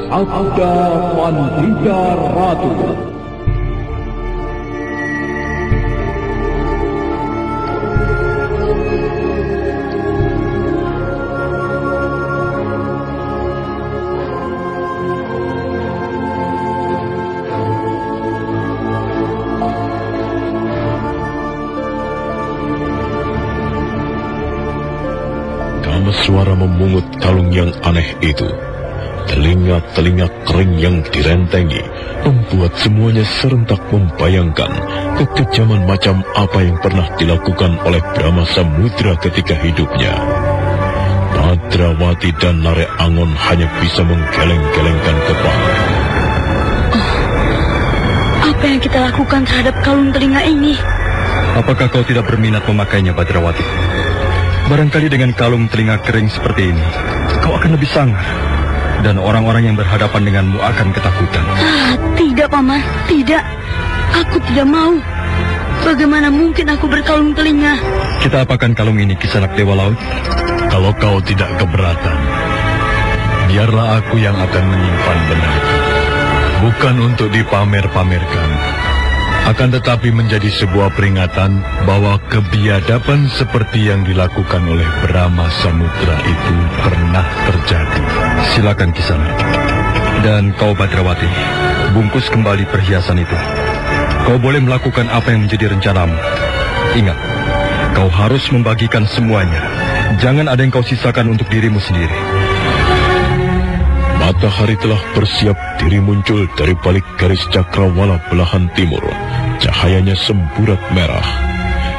Sabda Pandita Ratu. Suara memungut kalung yang aneh itu, telinga-telinga kering yang direntengi, membuat semuanya serentak membayangkan kekejaman macam apa yang pernah dilakukan oleh Brahma Samudra ketika hidupnya. Badrawati dan Narek Angon hanya bisa menggeleng-gelengkan kepala. Apa yang kita lakukan terhadap kalung telinga ini? Apakah kau tidak berminat memakainya, Badrawati? Barangkali dengan kalung telinga kering seperti ini, kau akan lebih sangar. Dan orang-orang yang berhadapan denganmu akan ketakutan. Tidak, Paman. Tidak. Aku tidak mau. Bagaimana mungkin aku berkalung telinga? Kita apakan kalung ini, Kisanak Dewa Laut? Kalau kau tidak keberatan, biarlah aku yang akan menyimpan benda itu. Bukan untuk dipamer-pamerkan, akan tetapi menjadi sebuah peringatan bahwa kebiadaban seperti yang dilakukan oleh Brahma Samudra itu pernah terjadi. Silakan, Kisanak. Dan kau, Badrawati, bungkus kembali perhiasan itu. Kau boleh melakukan apa yang menjadi rencanamu. Ingat, kau harus membagikan semuanya. Jangan ada yang kau sisakan untuk dirimu sendiri. Matahari telah bersiap diri muncul dari balik garis cakrawala belahan timur. Cahayanya semburat merah.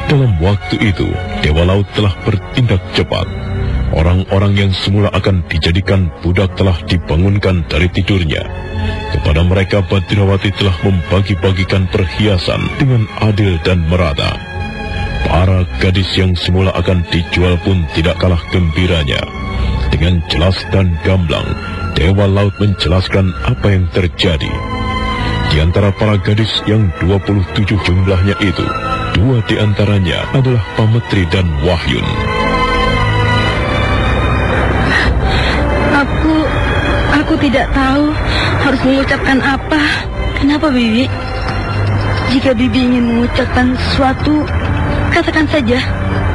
Dalam waktu itu, Dewa Laut telah bertindak cepat. Orang-orang yang semula akan dijadikan budak telah dibangunkan dari tidurnya. Kepada mereka, Badrawati telah membagi-bagikan perhiasan dengan adil dan merata. Para gadis yang semula akan dijual pun tidak kalah gembiranya. Dengan jelas dan gamblang, Dewa Laut menjelaskan apa yang terjadi. Di antara para gadis yang 27 jumlahnya itu, 2 di antaranya adalah Pametri dan Wahyun. Aku tidak tahu harus mengucapkan apa. Kenapa, Bibi? Jika Bibi ingin mengucapkan sesuatu, katakan saja.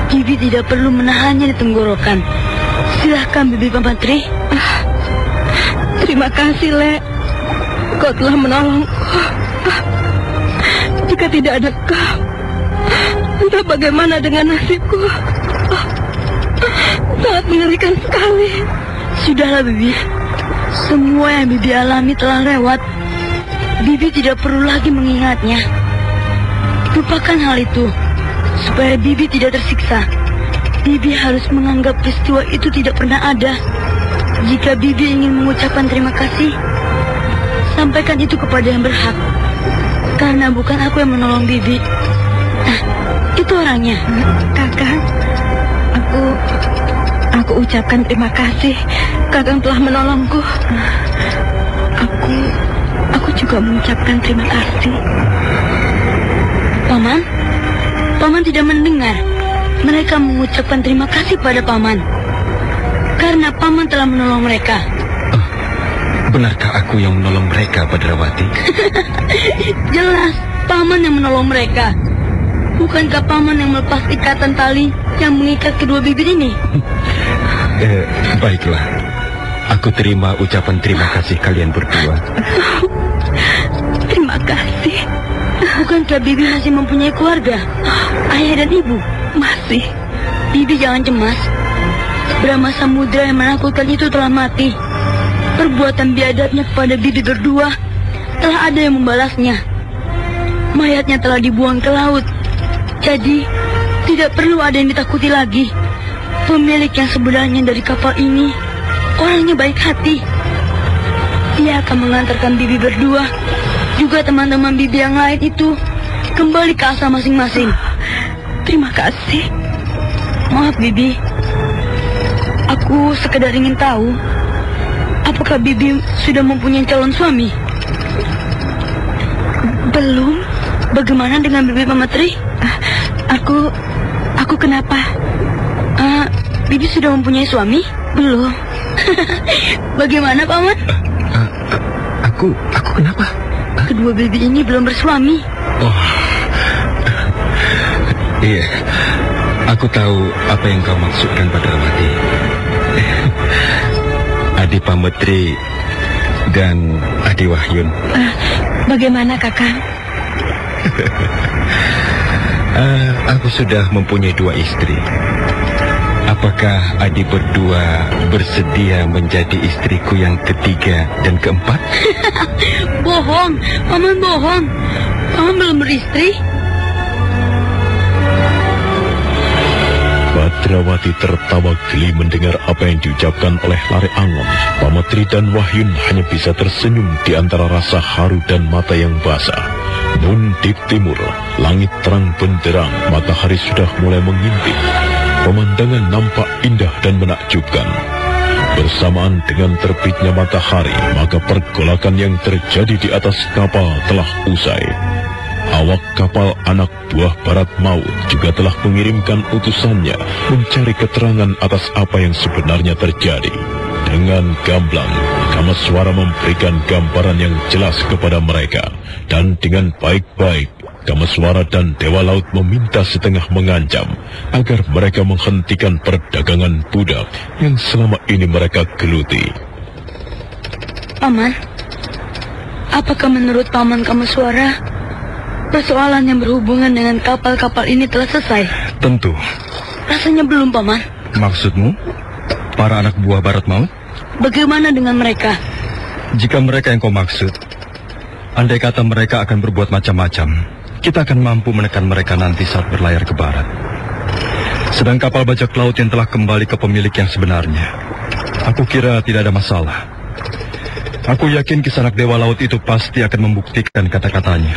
Bibi tidak perlu menahannya di tenggorokan. Silahkan, Bibi Pametri. Terima kasih, Le. Kau telah menolongku. Jika tidak ada kau, entah bagaimana dengan nasibku. Sangat mengerikan sekali. Sudahlah, Bibi. Semua yang Bibi alami telah lewat. Bibi tidak perlu lagi mengingatnya. Lupakan hal itu, supaya Bibi tidak tersiksa. Bibi harus menganggap peristiwa itu tidak pernah ada. Jika Bibi ingin mengucapkan terima kasih, sampaikan itu kepada yang berhak. Karena bukan aku yang menolong Bibi. Itu orangnya. Kakang, aku ucapkan terima kasih. Kakang telah menolongku. Aku juga mengucapkan terima kasih. Paman tidak mendengar. Mereka mengucapkan terima kasih pada Paman. Karena Paman telah menolong mereka. Benarkah aku yang menolong mereka, Badrawati? Jelas, Paman yang menolong mereka. Bukankah Paman yang melepas ikatan tali yang mengikat kedua bibir ini? Baiklah. Aku terima ucapan terima kasih kalian berdua. Terima kasih. Bukankah Bibi masih mempunyai keluarga? Ayah dan ibu? Masih. Bibi jangan cemas. Brahma Samudra yang menakutkan itu telah mati. Perbuatan biadabnya kepada Bibi berdua telah ada yang membalasnya. Mayatnya telah dibuang ke laut. Jadi tidak perlu ada yang ditakuti lagi. Pemilik yang sebenarnya dari kapal ini orangnya baik hati. Dia akan mengantarkan Bibi berdua, juga teman-teman Bibi yang lain itu, kembali ke asal masing-masing. Terima kasih. Maaf, Bibi. Aku sekedar ingin tahu, apakah Bibi sudah mempunyai calon suami? Belum. Bagaimana dengan Bibi Pametri? Aku kenapa? Bibi sudah mempunyai suami? Belum. Bagaimana, Paman? Aku kenapa? Kedua baby ini belum bersuami. Oh, iya. Aku tahu apa yang kau maksudkan, Badrawati. Adi Pametri dan Adi Wahyun. Bagaimana, Kakang? Aku sudah mempunyai 2 istri. Apakah Adi berdua bersedia menjadi istriku yang ketiga dan keempat? Bohong, Paman bohong. Paman belum beristri. Badrawati tertawa geli mendengar apa yang diucapkan oleh Lare Angon. Pametri dan Wahyun hanya bisa tersenyum di antara rasa haru dan mata yang basah. Nun di timur, langit terang benderang, matahari sudah mulai mengintip. Pemandangan nampak indah dan menakjubkan. Bersamaan dengan terbitnya matahari, maka pergolakan yang terjadi di atas kapal telah usai. Awak kapal anak buah Barat Maut juga telah mengirimkan utusannya mencari keterangan atas apa yang sebenarnya terjadi. Dengan gamblang, Kamaswara memberikan gambaran yang jelas kepada mereka. Dan dengan baik-baik, Kamaswara dan Dewa Laut meminta setengah mengancam agar mereka menghentikan perdagangan budak yang selama ini mereka geluti. Paman, apakah menurut Paman Kamaswara persoalan yang berhubungan dengan kapal-kapal ini telah selesai? Tentu. Rasanya belum, Paman. Maksudmu, para anak buah Barat Maut? Bagaimana dengan mereka? Jika mereka yang kau maksud, andai kata mereka akan berbuat macam-macam, kita akan mampu menekan mereka nanti saat berlayar ke barat. Sedang kapal bajak laut yang telah kembali ke pemilik yang sebenarnya, aku kira tidak ada masalah. Aku yakin Kisanak Dewa Laut itu pasti akan membuktikan kata-katanya.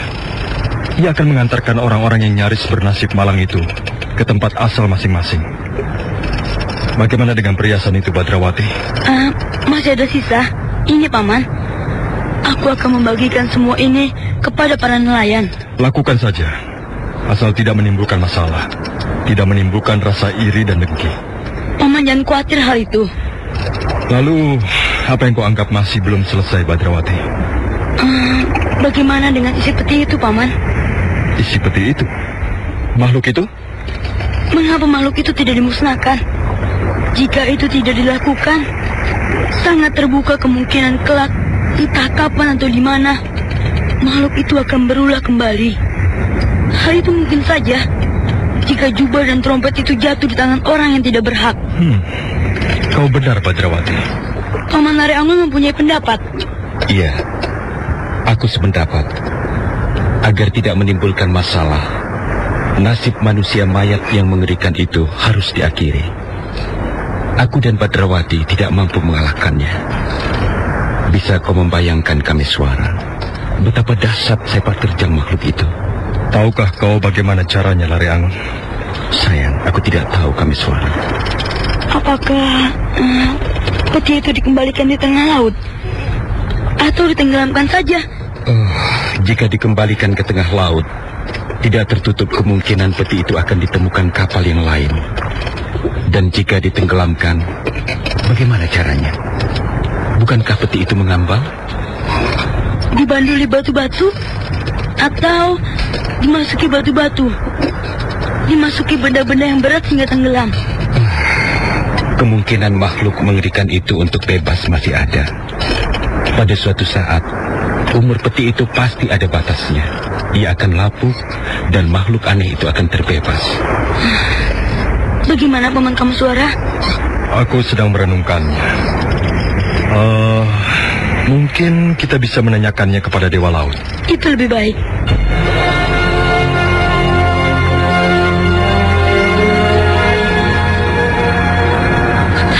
Ia akan mengantarkan orang-orang yang nyaris bernasib malang itu ke tempat asal masing-masing. Bagaimana dengan perhiasan itu, Badrawati? Masih ada sisa. Ini, Paman. Aku akan membagikan semua ini kepada para nelayan. Lakukan saja. Asal tidak menimbulkan masalah. Tidak menimbulkan rasa iri dan dengki. Paman jangan khawatir hal itu. Lalu, apa yang kau anggap masih belum selesai, Badrawati? Bagaimana dengan isi peti itu, Paman? Isi peti itu? Makhluk itu? Mengapa makhluk itu tidak dimusnahkan? Jika itu tidak dilakukan, sangat terbuka kemungkinan kelak, entah kapan atau di mana, makhluk itu akan berulah kembali. Hal itu mungkin saja jika jubah dan trompet itu jatuh di tangan orang yang tidak berhak. Kau benar, Badrawati. Paman Lare Angon mempunyai pendapat. Iya, aku sependapat. Agar tidak menimbulkan masalah, nasib manusia mayat yang mengerikan itu harus diakhiri. Aku dan Badrawati tidak mampu mengalahkannya. Bisa kau membayangkan, Kamaswara, betapa dahsyat sepak terjang makhluk itu? Tahukah kau bagaimana caranya, Lare Angon? Sayang, aku tidak tahu, Kamaswara. Apakah peti itu dikembalikan di tengah laut? Atau ditenggelamkan saja? Jika dikembalikan ke tengah laut, tidak tertutup kemungkinan peti itu akan ditemukan kapal yang lain. Dan jika ditenggelamkan, bagaimana caranya? Bukankah peti itu mengambang? Dibanduli batu-batu? Atau dimasuki batu-batu? Dimasuki benda-benda yang berat hingga tenggelam? Kemungkinan makhluk mengerikan itu untuk bebas masih ada. Pada suatu saat, umur peti itu pasti ada batasnya. Ia akan lapuk dan makhluk aneh itu akan terbebas. Bagaimana, Paman Kamaswara? Aku sedang merenungkannya. Mungkin kita bisa menanyakannya kepada Dewa Laut. Itu lebih baik.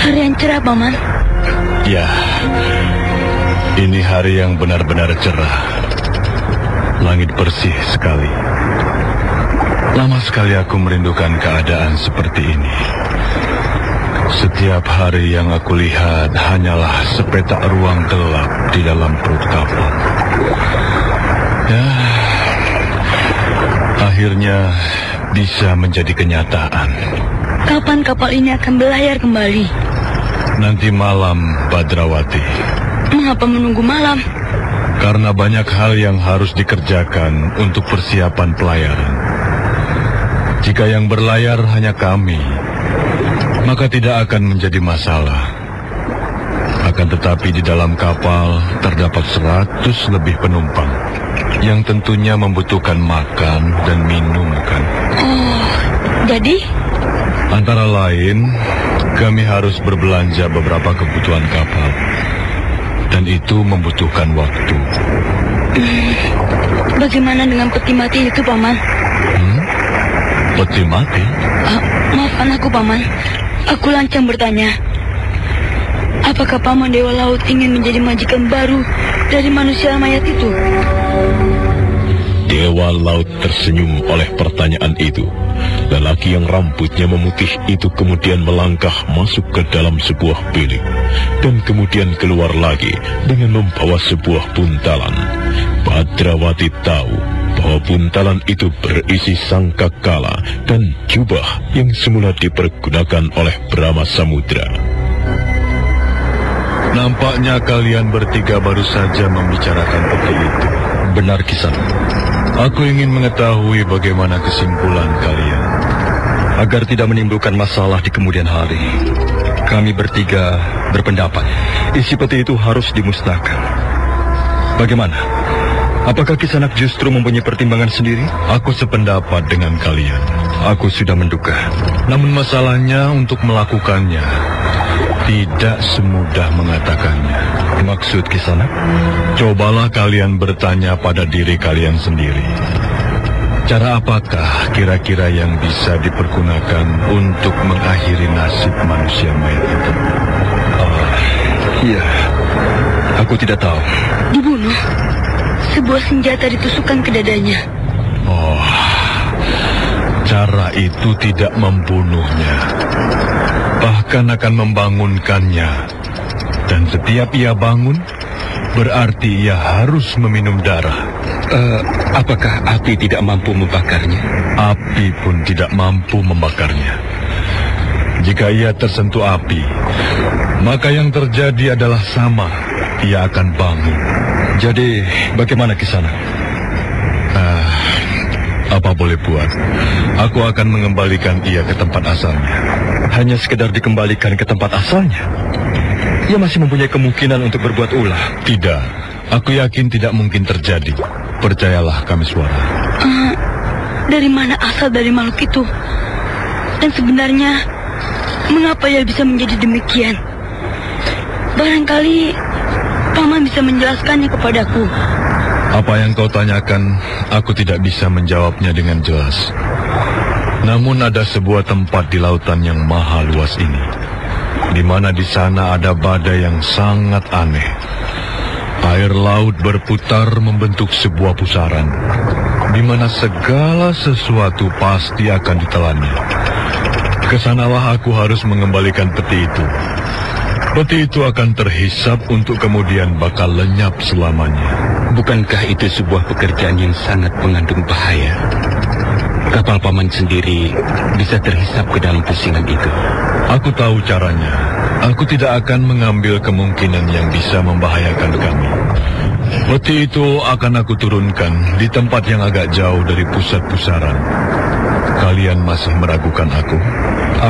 Hari yang cerah, Paman. Ya, ini hari yang benar-benar cerah. Langit bersih sekali. Lama sekali aku merindukan keadaan seperti ini. Setiap hari yang aku lihat hanyalah sepetak ruang gelap di dalam perut kapal. Ya, akhirnya bisa menjadi kenyataan. Kapan kapal ini akan berlayar kembali? Nanti malam, Badrawati. Mengapa menunggu malam? Karena banyak hal yang harus dikerjakan untuk persiapan pelayaran. Jika yang berlayar hanya kami, maka tidak akan menjadi masalah. Akan tetapi di dalam kapal terdapat 100 lebih penumpang yang tentunya membutuhkan makan dan minum, kan? Jadi? Antara lain, kami harus berbelanja beberapa kebutuhan kapal. Dan itu membutuhkan waktu. Bagaimana dengan peti mati itu, Paman? Peti mati? Maafkan aku, Paman. Aku lancang bertanya. Apakah Paman Dewa Laut ingin menjadi majikan baru dari manusia mayat itu? Dewa Laut tersenyum oleh pertanyaan itu. Lelaki yang rambutnya memutih itu kemudian melangkah masuk ke dalam sebuah bilik dan kemudian keluar lagi dengan membawa sebuah buntalan. Badrawati tahu bahwa buntalan itu berisi sangkakala dan jubah yang semula dipergunakan oleh Brahma Samudra. Nampaknya kalian bertiga baru saja membicarakan peti itu. Benar, Kisanak. Aku ingin mengetahui bagaimana kesimpulan kalian. Agar tidak menimbulkan masalah di kemudian hari, kami bertiga berpendapat isi peti itu harus dimusnahkan. Bagaimana? Apakah Kisanak justru mempunyai pertimbangan sendiri? Aku sependapat dengan kalian. Aku sudah menduga. Namun masalahnya untuk melakukannya tidak semudah mengatakannya. Maksud Kisanak? Cobalah kalian bertanya pada diri kalian sendiri. Cara apakah kira-kira yang bisa dipergunakan untuk mengakhiri nasib manusia mayat itu? Iya, aku tidak tahu. Dibunuh. Sebuah senjata ditusukkan ke dadanya. Cara itu tidak membunuhnya, bahkan akan membangunkannya. Dan setiap ia bangun, berarti ia harus meminum darah. Apakah api tidak mampu membakarnya? Api pun tidak mampu membakarnya. Jika ia tersentuh api, maka yang terjadi adalah sama. Ia akan bangun. Jadi, bagaimana Kisanak? Apa boleh buat? Aku akan mengembalikan ia ke tempat asalnya. Hanya sekedar dikembalikan ke tempat asalnya? Ia masih mempunyai kemungkinan untuk berbuat ulah. Tidak, aku yakin tidak mungkin terjadi. Percayalah Kameswara. Dari mana asal dari makhluk itu? Dan sebenarnya, mengapa ia bisa menjadi demikian? Barangkali Paman bisa menjelaskannya kepadaku. Apa yang kau tanyakan, aku tidak bisa menjawabnya dengan jelas. Namun ada sebuah tempat di lautan yang maha luas ini, di mana di sana ada badai yang sangat aneh. Air laut berputar membentuk sebuah pusaran, di mana segala sesuatu pasti akan ditelannya. Kesanalah aku harus mengembalikan peti itu. Peti itu akan terhisap untuk kemudian bakal lenyap selamanya. Bukankah itu sebuah pekerjaan yang sangat mengandung bahaya? Kapal Paman sendiri bisa terhisap ke dalam pusingan itu. Aku tahu caranya. Aku tidak akan mengambil kemungkinan yang bisa membahayakan kami. Peti itu akan aku turunkan di tempat yang agak jauh dari pusat pusaran. Kalian masih meragukan aku?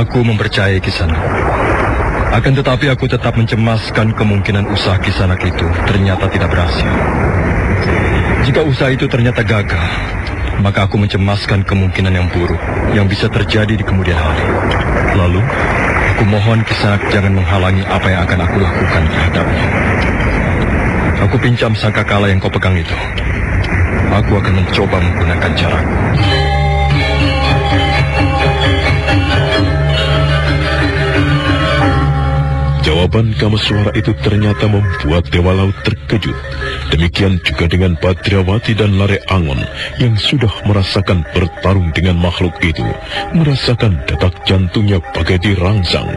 Aku mempercayai Kisanak. Akan tetapi aku tetap mencemaskan kemungkinan usaha Kisanak itu ternyata tidak berhasil. Jika usaha itu ternyata gagal, maka aku mencemaskan kemungkinan yang buruk yang bisa terjadi di kemudian hari. Lalu, aku mohon Kisanak jangan menghalangi apa yang akan aku lakukan terhadapnya. Aku pinjam sangkakala yang kau pegang itu. Aku akan mencoba menggunakan caraku. Jawaban Kameswara itu ternyata membuat Dewa Laut terkejut. Demikian juga dengan Badrawati dan Lare Angon yang sudah merasakan bertarung dengan makhluk itu, merasakan detak jantungnya bagai dirangsang.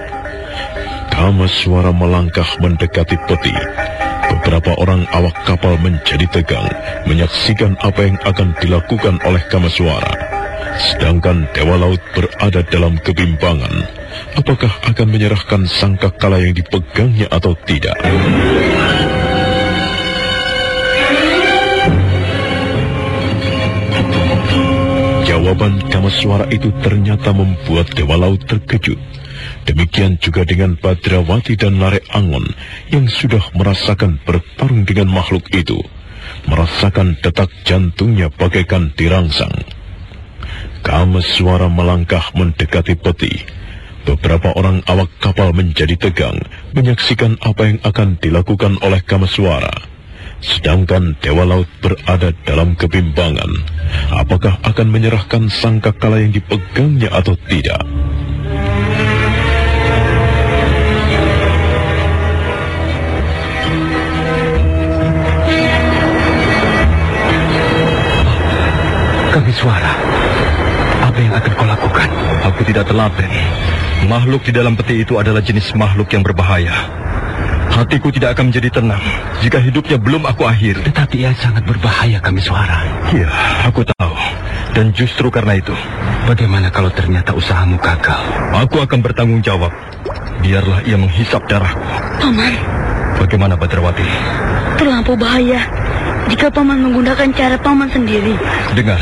Kameswara melangkah mendekati peti. Beberapa orang awak kapal menjadi tegang, menyaksikan apa yang akan dilakukan oleh Kameswara. Sedangkan Dewa Laut berada dalam kebimbangan. Apakah akan menyerahkan sangkakala yang dipegangnya atau tidak? Jawaban Kamaswara itu ternyata membuat Dewa Laut terkejut. Demikian juga dengan Badrawati dan Lare Angon yang sudah merasakan bertarung dengan makhluk itu, merasakan detak jantungnya bagaikan dirangsang. Kamaswara melangkah mendekati peti. Beberapa orang awak kapal menjadi tegang menyaksikan apa yang akan dilakukan oleh Kamaswara. Sedangkan Dewa Laut berada dalam kebimbangan. Apakah akan menyerahkan sangkakala yang dipegangnya atau tidak? Kamaswara, apa yang akan kau lakukan? Aku tidak telaten. Makhluk di dalam peti itu adalah jenis makhluk yang berbahaya. Hatiku tidak akan menjadi tenang jika hidupnya belum aku akhiri. Tetapi ia sangat berbahaya, Kamaswara. Iya, aku tahu. Dan justru karena itu, Bagaimana kalau ternyata usahamu gagal? aku akan bertanggung jawab. Biarlah ia menghisap darahku. Paman, Bagaimana, Badrawati? terlampau bahaya jika Paman menggunakan cara Paman sendiri. Dengar,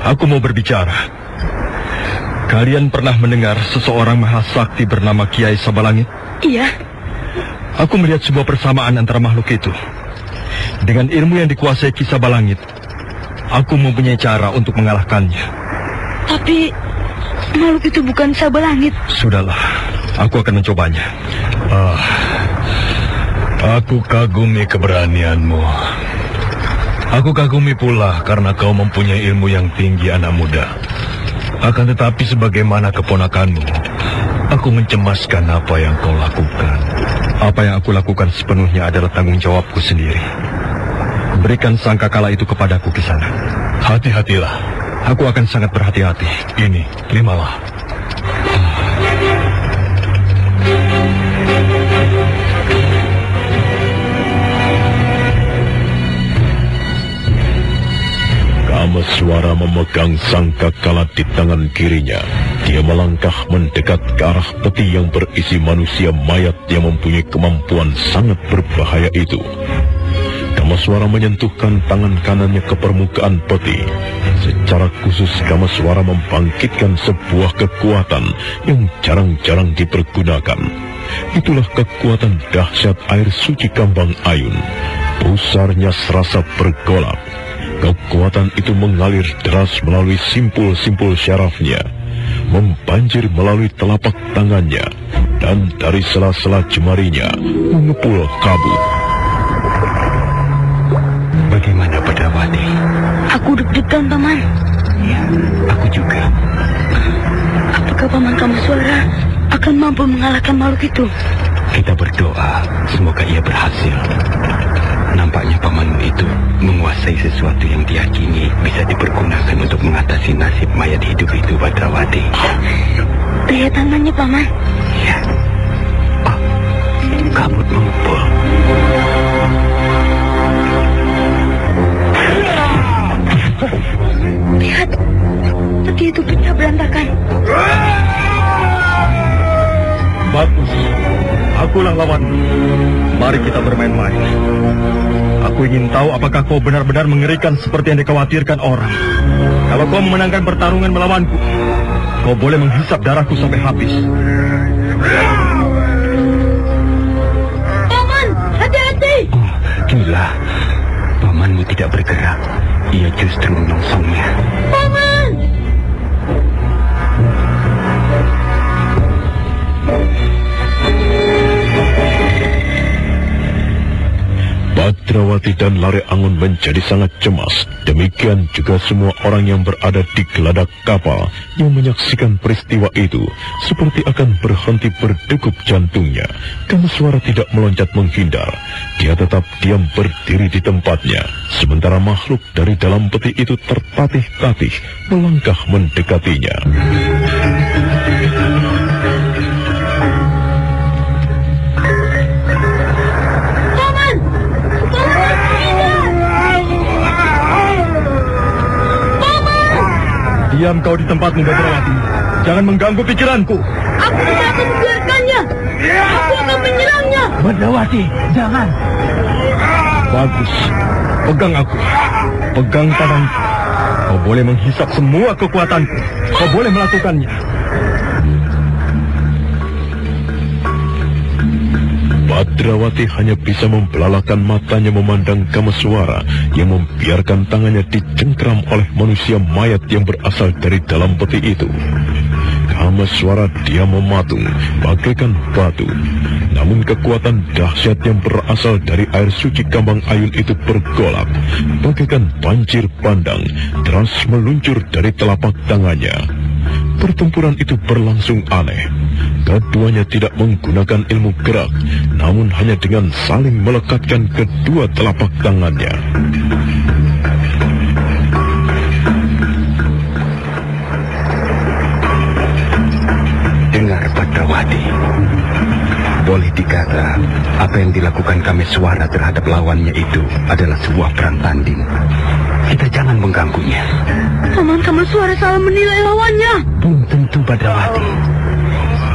aku mau berbicara. Kalian pernah mendengar seseorang mahasakti bernama Kiai Sabalangit? Iya, Aku melihat sebuah persamaan antara makhluk itu. Dengan ilmu yang dikuasai Ki Sabalangit, aku mempunyai cara untuk mengalahkannya. tapi makhluk itu bukan Sabalangit. Sudahlah, aku akan mencobanya. Aku kagumi keberanianmu. Aku kagumi pula karena kau mempunyai ilmu yang tinggi, anak muda. Akan tetapi sebagaimana keponakanmu, aku mencemaskan apa yang kau lakukan. Apa yang aku lakukan sepenuhnya adalah tanggung jawabku sendiri. Berikan sangkakala itu kepadaku, Kisana. Hati-hatilah. Aku akan sangat berhati-hati. Ini, terimalah. Kamaswara memegang sangkakala di tangan kirinya. Dia melangkah mendekat ke arah peti yang berisi manusia mayat yang mempunyai kemampuan sangat berbahaya itu. Kamaswara menyentuhkan tangan kanannya ke permukaan peti. Secara khusus Kamaswara membangkitkan sebuah kekuatan yang jarang-jarang dipergunakan. Itulah kekuatan dahsyat air suci Kambang Ayun. Pusarnya serasa bergolak. Kekuatan itu mengalir deras melalui simpul-simpul syarafnya, membanjir melalui telapak tangannya, dan dari sela-sela jemarinya mengepul kabut. Bagaimana, Badrawati? Aku deg-degan, Paman. Ya, aku juga. Apakah Paman Kamaswara akan mampu mengalahkan makhluk itu? Kita berdoa, semoga ia berhasil. Nampaknya pamanmu itu menguasai sesuatu yang diyakini bisa dipergunakan untuk mengatasi nasib mayat hidup itu, Badrawati. Lihat tangannya, Paman. Ya. Oh, kabut mengepul. Lihat, peti itu pecah berantakan. Bagus. Akulah lawanmu. Mari kita bermain-main. Aku ingin tahu apakah kau benar-benar mengerikan seperti yang dikhawatirkan orang. Kalau kau memenangkan pertarungan melawanku, kau boleh menghisap darahku sampai habis. Paman, hati-hati! Oh, gila. Pamanmu tidak bergerak. Ia justru menyongsongnya. Paman! Badrawati dan Lare Angon menjadi sangat cemas. Demikian juga semua orang yang berada di geladak kapal yang menyaksikan peristiwa itu, seperti akan berhenti berdegup jantungnya. Kamaswara tidak meloncat menghindar. Dia tetap diam berdiri di tempatnya, sementara makhluk dari dalam peti itu tertatih-tatih melangkah mendekatinya. Diam kau di tempatmu, Badrawati. Jangan mengganggu pikiranku. Aku tidak akan membiarkannya. Aku akan menyerangnya. Badrawati, jangan. Bagus. Pegang aku. Pegang tanganku. Kau boleh menghisap semua kekuatanku. Kau boleh melakukannya. Badrawati hanya bisa membelalakan matanya memandang Kameswara yang membiarkan tangannya dicengkram oleh manusia mayat yang berasal dari dalam peti itu. Kameswara diam mematung bagaikan batu. Namun kekuatan dahsyat yang berasal dari air suci Kambang Ayun itu bergolak bagaikan banjir bandang terus meluncur dari telapak tangannya. Pertempuran itu berlangsung aneh. Keduanya tidak menggunakan ilmu gerak, namun hanya dengan saling melekatkan kedua telapak tangannya. Dengar Badrawati, boleh dikata apa yang dilakukan Kameswara terhadap lawannya itu adalah sebuah perang tanding. Kita jangan mengganggunya. Paman Kameswara salah menilai lawannya. Belum tentu, Badrawati.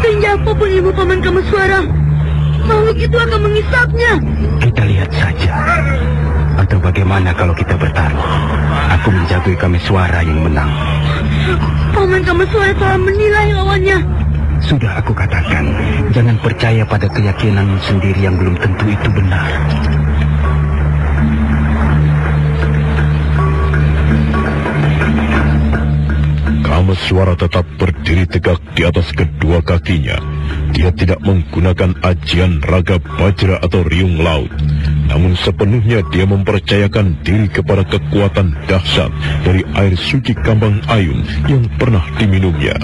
Sehingga apapun ilmu Paman Kameswara, makhluk itu akan mengisapnya. Kita lihat saja. Atau bagaimana kalau kita bertaruh? Aku menjaga Kameswara yang menang. Paman Kameswara salah menilai lawannya. Sudah aku katakan, jangan percaya pada keyakinanmu sendiri yang belum tentu itu benar. Kameswara tetap berdiri tegak di atas kedua kakinya. Dia tidak menggunakan ajian raga bajra atau riung laut. Namun sepenuhnya dia mempercayakan diri kepada kekuatan dahsyat dari air suci Kambang Ayun yang pernah diminumnya.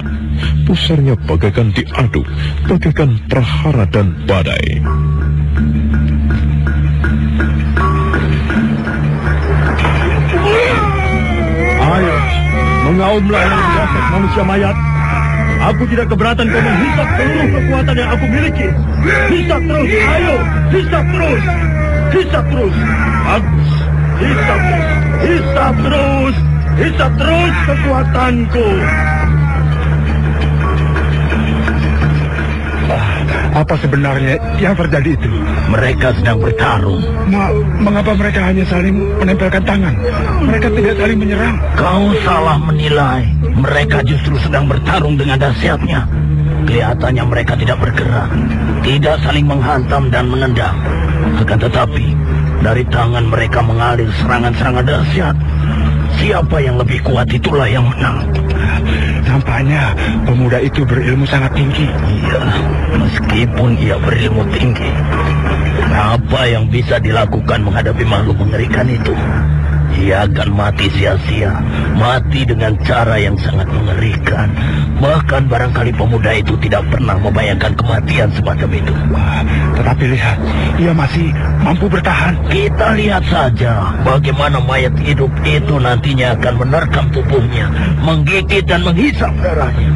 Pusarnya bagaikan diaduk, bagaikan prahara dan badai. Ayo, mengaumlah yang jasad manusia mayat. Aku tidak keberatan kau menghisap seluruh kekuatan yang aku miliki. Hisap terus, ayo, hisap terus. Hisap terus. Bagus. Hisap terus. Hisap terus. Hisap terus kekuatanku. Apa sebenarnya yang terjadi itu? Mereka sedang bertarung. Mengapa mereka hanya saling menempelkan tangan? Mereka tidak saling menyerang. Kau salah menilai. Mereka justru sedang bertarung dengan dahsyatnya. Kelihatannya mereka tidak bergerak, tidak saling menghantam dan menendang. Akan tetapi, dari tangan mereka mengalir serangan-serangan dahsyat. Siapa yang lebih kuat itulah yang menang. Nampaknya pemuda itu berilmu sangat tinggi. Iya, meskipun ia berilmu tinggi, apa yang bisa dilakukan menghadapi makhluk mengerikan itu? Ia akan mati sia-sia, mati dengan cara yang sangat mengerikan. Bahkan barangkali pemuda itu tidak pernah membayangkan kematian semacam itu. Tetapi lihat, ia masih mampu bertahan. Kita lihat saja bagaimana mayat hidup itu nantinya akan menerkam tubuhnya, menggigit dan menghisap darahnya.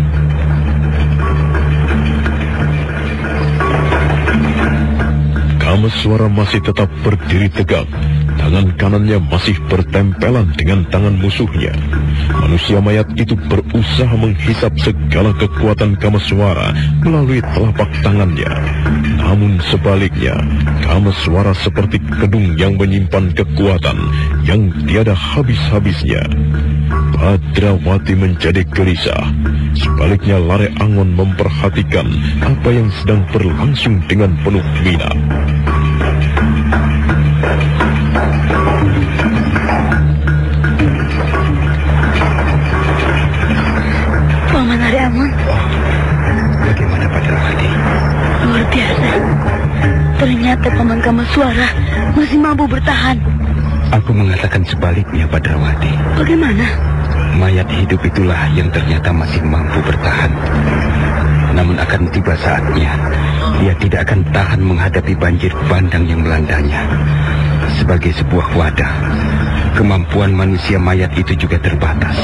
Kameswara masih tetap berdiri tegak. Tangan kanannya masih bertempelan dengan tangan musuhnya. Manusia mayat itu berusaha menghisap segala kekuatan Kameswara melalui telapak tangannya. Namun sebaliknya, Kameswara seperti kedung yang menyimpan kekuatan yang tiada habis-habisnya. Badrawati menjadi gelisah. Sebaliknya Lare Angon memperhatikan apa yang sedang berlangsung dengan penuh minat. Paman Lare Angon. Bagaimana Badrawati? Luar biasa. Ternyata Paman Kameswara masih mampu bertahan. Aku mengatakan sebaliknya, Badrawati. Bagaimana? Mayat hidup itulah yang ternyata masih mampu bertahan. Namun akan tiba saatnya, dia tidak akan tahan menghadapi banjir bandang yang melandanya. Sebagai sebuah wadah, kemampuan manusia mayat itu juga terbatas.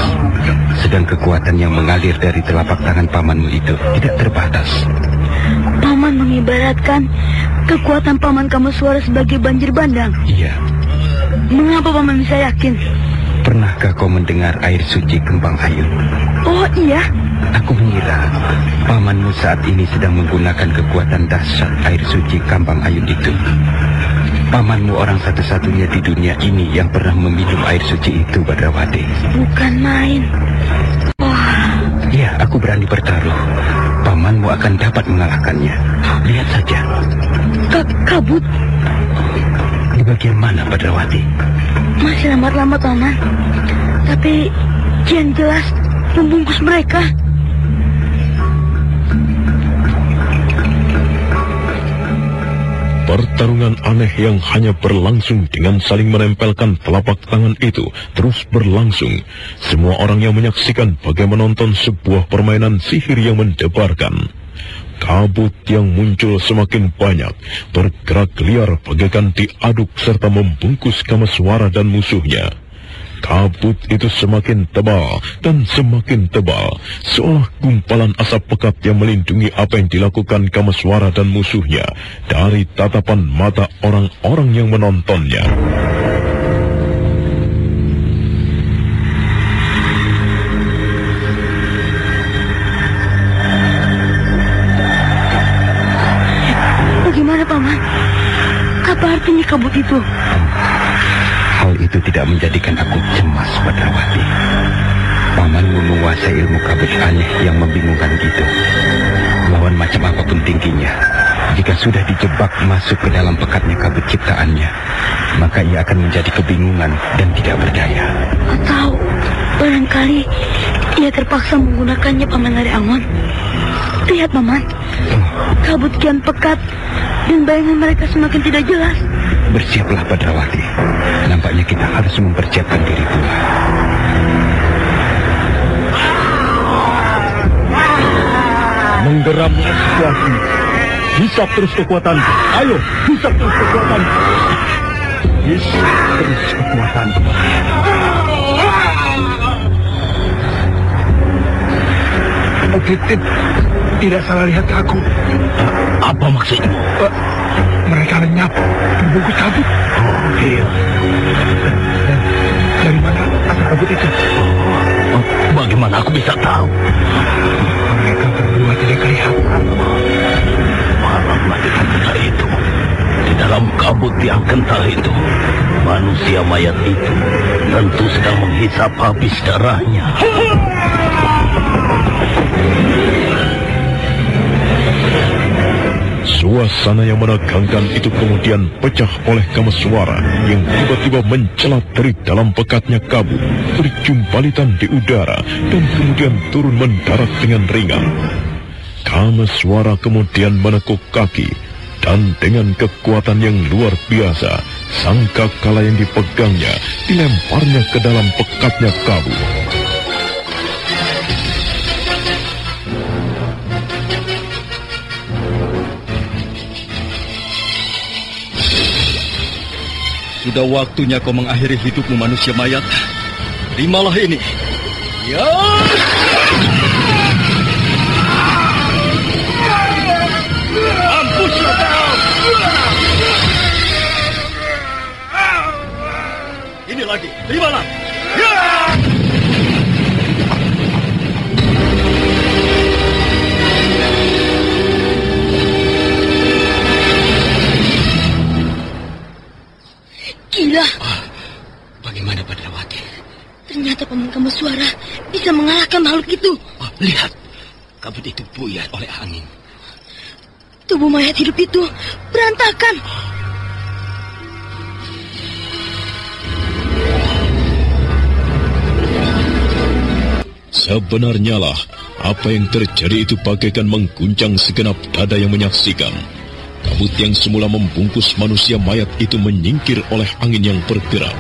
Sedang kekuatan yang mengalir dari telapak tangan pamanmu itu tidak terbatas. Paman mengibaratkan kekuatan Paman Kameswara sebagai banjir bandang. Iya. Mengapa Paman bisa yakin? Pernahkah kau mendengar air suci Kembang Ayun? Oh iya. Aku mengira pamanmu saat ini sedang menggunakan kekuatan dahsyat air suci Kembang Ayun itu. Pamanmu orang satu-satunya di dunia ini yang pernah meminum air suci itu, Badrawati. Bukan main. Ya, aku berani bertaruh. Pamanmu akan dapat mengalahkannya. Lihat saja. Kabut. Di bagian mana, Badrawati? Masih lambat-lambat, Paman. Tapi Jian jelas membungkus mereka. Pertarungan aneh yang hanya berlangsung dengan saling menempelkan telapak tangan itu terus berlangsung. Semua orang yang menyaksikan bagai menonton sebuah permainan sihir yang mendebarkan. Kabut yang muncul semakin banyak, bergerak liar bagaikan diaduk serta membungkus Kamaswara dan musuhnya. Kabut itu semakin tebal dan semakin tebal, seolah gumpalan asap pekat yang melindungi apa yang dilakukan Kamaswara dan musuhnya dari tatapan mata orang-orang yang menontonnya. Bagaimana, Paman? Apa artinya kabut itu? Hal itu tidak menjadikan aku cemas, Badrawati. Pamanmu menguasai ilmu kabut aneh yang membingungkan itu. Lawan macam apapun tingginya, jika sudah dijebak masuk ke dalam pekatnya kabut ciptaannya, maka ia akan menjadi kebingungan dan tidak berdaya. Atau barangkali ia terpaksa menggunakannya, Paman Lari Angon. Lihat, Paman. Kabut kian pekat dan bayangan mereka semakin tidak jelas. Bersiaplah, Badrawati. Nampaknya kita harus mempersiapkan diri pula. Menggeramnya situasi. Hisap terus kekuatan. Ayo, hisap terus kekuatan. Hisap terus kekuatan. Tidak salah lihat ke aku. Apa maksudmu? Mereka lenyap, terbungkus kabut. Iya. Dari mana asal kabut itu? Bagaimana aku bisa tahu? Mereka berdua tidak kelihatan. Malam matikan kental itu. Di dalam kabut yang kental itu, manusia mayat itu tentu sedang menghisap habis darahnya. Suasana yang menegangkan itu kemudian pecah oleh Kamaswara yang tiba-tiba mencelat dari dalam pekatnya kabut, berjumpalitan di udara, dan kemudian turun mendarat dengan ringan. Kamaswara kemudian menekuk kaki, dan dengan kekuatan yang luar biasa, sangkakala yang dipegangnya dilemparnya ke dalam pekatnya kabut. Sudah waktunya kau mengakhiri hidupmu, manusia mayat. Terimalah ini. Ya! Mampuslah kau! Ini lagi, terimalah. Ya! Gila. Bagaimana, Badrawati? Ternyata Paman Kamaswara bisa mengalahkan makhluk itu. Lihat, kabut itu buyar oleh angin. Tubuh mayat hidup itu berantakan. Sebenarnya lah, apa yang terjadi itu bagaikan mengguncang segenap dada yang menyaksikan. Kabut yang semula membungkus manusia mayat itu menyingkir oleh angin yang bergerak.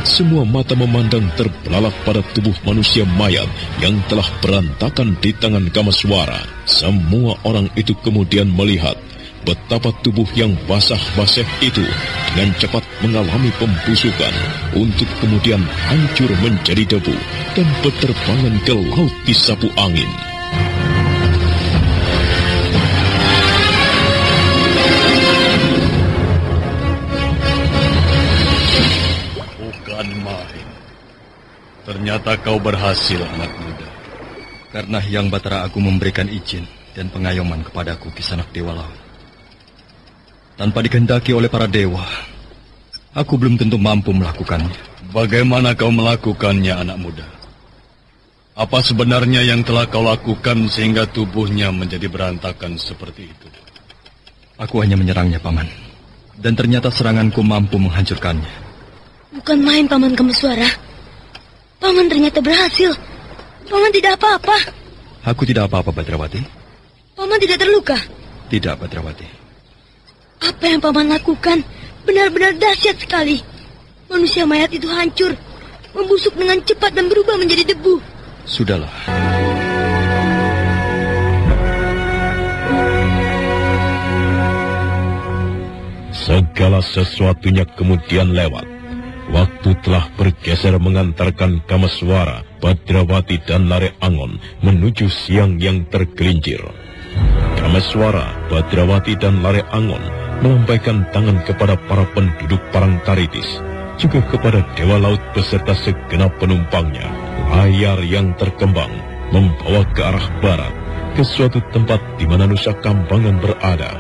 Semua mata memandang terbelalak pada tubuh manusia mayat yang telah berantakan di tangan Kamaswara. Semua orang itu kemudian melihat betapa tubuh yang basah-basah itu dengan cepat mengalami pembusukan untuk kemudian hancur menjadi debu dan berterbangan ke laut disapu angin. Ternyata kau berhasil, anak muda. Karena Hyang Batara Agung memberikan izin dan pengayoman kepadaku, Kisanak Dewa Laut. Tanpa dikehendaki oleh para dewa, Aku belum tentu mampu melakukannya. Bagaimana kau melakukannya, anak muda? Apa sebenarnya yang telah kau lakukan sehingga tubuhnya menjadi berantakan seperti itu? Aku hanya menyerangnya, Paman. Dan ternyata seranganku mampu menghancurkannya. Bukan main, Paman Kameswara. Paman ternyata berhasil. Paman tidak apa-apa. Aku tidak apa-apa, Badrawati. Paman tidak terluka? Tidak, Badrawati. Apa yang Paman lakukan benar-benar dahsyat sekali. Manusia mayat itu hancur, membusuk dengan cepat dan berubah menjadi debu. Sudahlah. Segala sesuatunya kemudian lewat. Waktu telah bergeser mengantarkan Kameswara, Badrawati dan Lare Angon menuju siang yang tergelincir. Kameswara, Badrawati dan Lare Angon melambaikan tangan kepada para penduduk Parangtaritis, juga kepada Dewa Laut beserta segenap penumpangnya. Layar yang terkembang membawa ke arah barat, ke suatu tempat di mana Nusa Kambangan berada.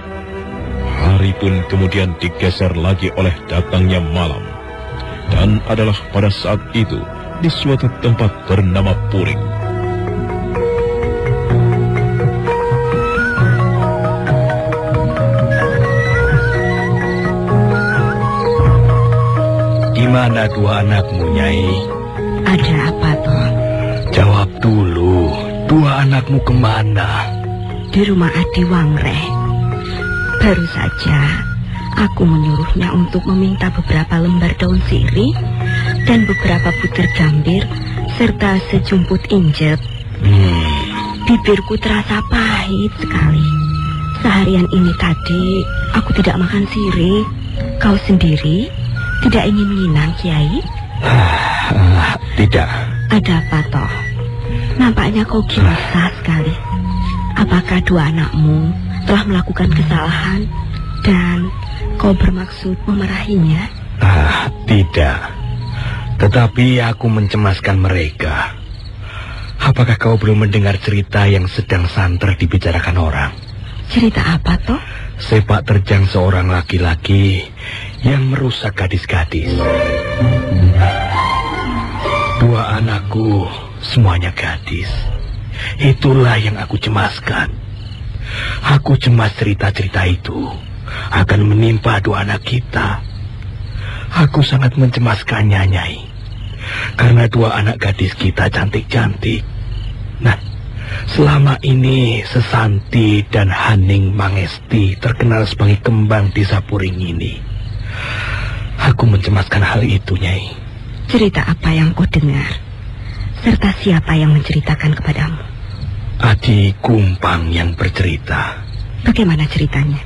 Hari pun kemudian digeser lagi oleh datangnya malam. Dan adalah pada saat itu di suatu tempat bernama Puring. Di mana dua anakmu, Nyai? Ada apa, toh? Jawab dulu, dua anakmu kemana? Di rumah Adi Wangre. Baru saja aku menyuruhnya untuk meminta beberapa lembar daun sirih dan beberapa butir gambir serta sejumput injek. Bibirku terasa pahit sekali. Seharian ini tadi aku tidak makan sirih. Kau sendiri tidak ingin menginang, Kiai? Tidak. Ada apa, toh? Nampaknya kau gelisah sekali. Apakah dua anakmu telah melakukan kesalahan dan kau bermaksud memarahinya? Tidak. Tetapi aku mencemaskan mereka. Apakah kau belum mendengar cerita yang sedang santer dibicarakan orang? Cerita apa, toh? Sepak terjang seorang laki-laki yang merusak gadis-gadis. Dua anakku semuanya gadis. Itulah yang aku cemaskan. Aku cemas cerita-cerita itu akan menimpa dua anak kita. Aku sangat mencemaskannya, Nyai. Karena dua anak gadis kita cantik-cantik. Nah, selama ini Sesanti dan Haning Mangesti terkenal sebagai kembang desa Puring ini. Aku mencemaskan hal itu, Nyai. Cerita apa yang kau dengar? Serta siapa yang menceritakan kepadamu? Adi Kumpang yang bercerita. Bagaimana ceritanya?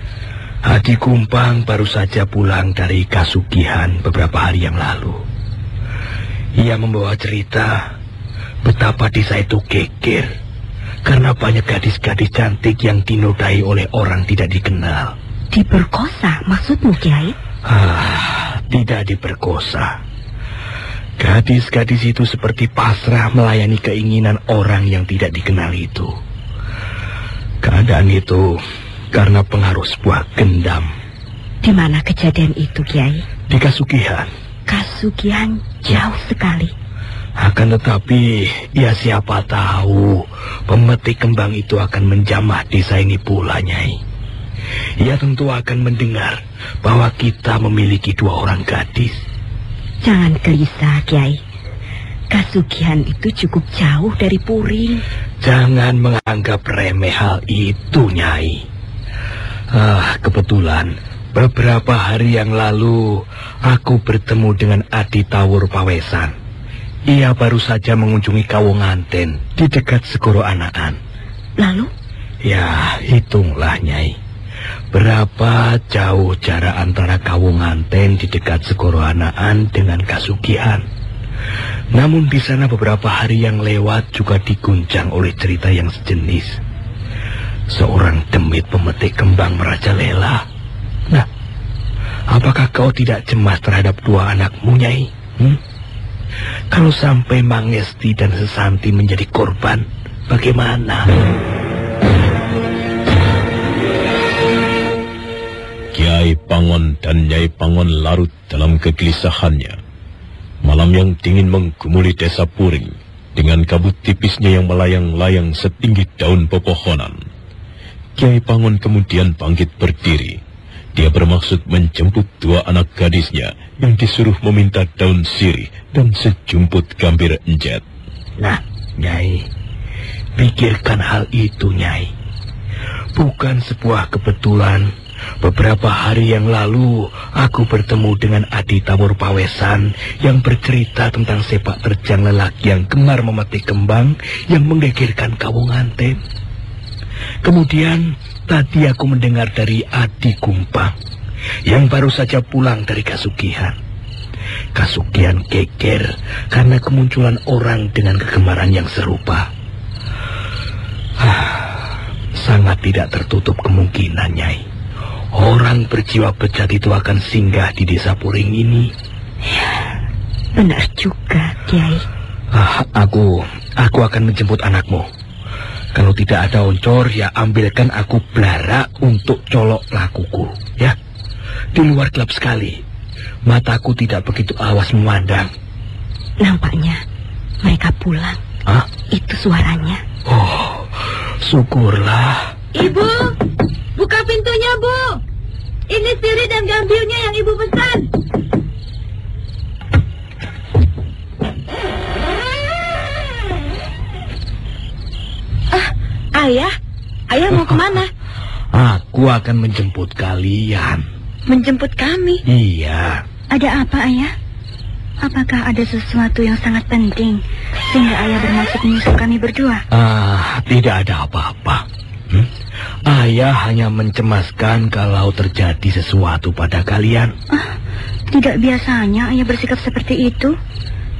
Adi Kumpang baru saja pulang dari Kasugihan beberapa hari yang lalu. Ia membawa cerita betapa desa itu geger karena banyak gadis-gadis cantik yang dinodai oleh orang tidak dikenal. Diperkosa maksudmu, Kiai? Tidak diperkosa. Gadis-gadis itu seperti pasrah melayani keinginan orang yang tidak dikenal itu. Keadaan itu karena pengaruh sebuah gendam. Di mana kejadian itu, Kiai? Di Kasugihan. Kasugihan jauh sekali. Akan tetapi, ya siapa tahu pemetik kembang itu akan menjamah desa ini pula, Nyai. Ia tentu akan mendengar bahwa kita memiliki dua orang gadis. Jangan gelisah, Kiai. Kasugihan itu cukup jauh dari Puring. Jangan menganggap remeh hal itu, Nyai. Kebetulan beberapa hari yang lalu aku bertemu dengan Adi Tawur Pawesan. Ia baru saja mengunjungi Kawonganten di dekat Segoro Anaan. Lalu? Ya, hitunglah, Nyai. Berapa jauh jarak antara Kawonganten di dekat Segoro Anaan dengan Kasugihan. Namun di sana beberapa hari yang lewat juga diguncang oleh cerita yang sejenis. Seorang demit pemetik kembang merajalela. Nah, apakah kau tidak cemas terhadap dua anakmu, Nyai? Kalau sampai Mangesti dan Sesanti menjadi korban, bagaimana? Kiai Nyai Pangon dan Nyai Pangon larut dalam kegelisahannya. Malam yang dingin menggumuli desa Puring dengan kabut tipisnya yang melayang-layang setinggi daun pepohonan. Kiai Pangon kemudian bangkit berdiri. Dia bermaksud menjemput dua anak gadisnya yang disuruh meminta daun sirih dan sejumput gambir enjet. Nah, Nyai, pikirkan hal itu, Nyai. Bukan sebuah kebetulan. Beberapa hari yang lalu, aku bertemu dengan Adi Tawur Pawesan yang bercerita tentang sepak terjang lelaki yang gemar memetik kembang yang menggegerkan Kawunganten. Kemudian, tadi aku mendengar dari Adi Kumpang yang baru saja pulang dari Kasugihan. Kasugihan geger karena kemunculan orang dengan kegemaran yang serupa. Sangat tidak tertutup kemungkinan, Nyai. Orang berjiwa bejat itu akan singgah di desa Puring ini. Ya, benar juga, Kiai. Aku akan menjemput anakmu. Kalau tidak ada oncor, ya ambilkan aku belara untuk colok lakuku, ya. Di luar gelap sekali. Mataku tidak begitu awas memandang. Nampaknya mereka pulang. Hah? Itu suaranya. Oh, syukurlah. Ibu, buka pintunya, Bu. Ini sirih dan gambirnya yang Ibu pesan. Ayah mau kemana? Aku akan menjemput kalian. Menjemput kami? Iya. Ada apa, Ayah? Apakah ada sesuatu yang sangat penting sehingga Ayah bermaksud menyusul kami berdua? Tidak ada apa-apa. Ayah hanya mencemaskan kalau terjadi sesuatu pada kalian. Tidak biasanya Ayah bersikap seperti itu.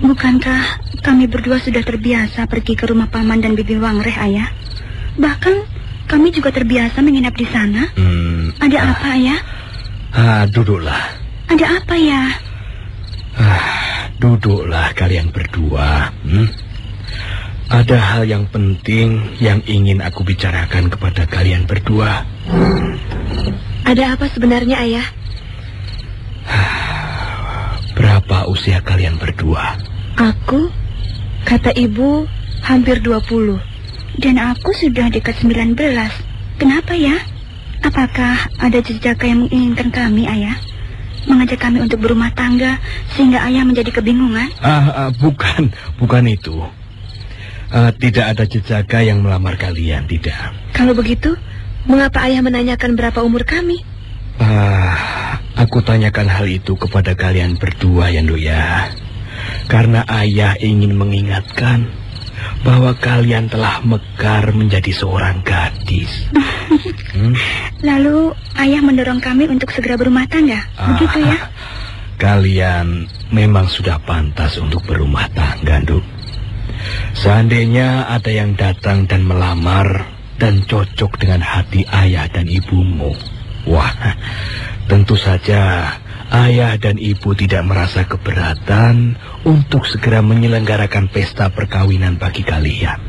Bukankah kami berdua sudah terbiasa pergi ke rumah Paman dan Bibi Wangreh, Ayah? Bahkan kami juga terbiasa menginap di sana. Ada apa, Ayah? Duduklah. Ada apa, ya? Duduklah kalian berdua. Ada hal yang penting yang ingin aku bicarakan kepada kalian berdua. Ada apa sebenarnya, Ayah? Berapa usia kalian berdua? Aku, kata Ibu, hampir 20. Dan aku sudah dekat 19. Kenapa, ya? Apakah ada jejaka yang menginginkan kami, Ayah? Mengajak kami untuk berumah tangga sehingga Ayah menjadi kebingungan? Bukan itu. Tidak ada jejaka yang melamar kalian, tidak. Kalau begitu, mengapa Ayah menanyakan berapa umur kami? Aku tanyakan hal itu kepada kalian berdua, ya, Nduk, ya. Karena Ayah ingin mengingatkan bahwa kalian telah mekar menjadi seorang gadis. Lalu Ayah mendorong kami untuk segera berumah tangga, begitu ya? Kalian memang sudah pantas untuk berumah tangga, Nduk. Seandainya ada yang datang dan melamar dan cocok dengan hati ayah dan ibumu, wah, tentu saja ayah dan ibu tidak merasa keberatan untuk segera menyelenggarakan pesta perkawinan bagi kalian.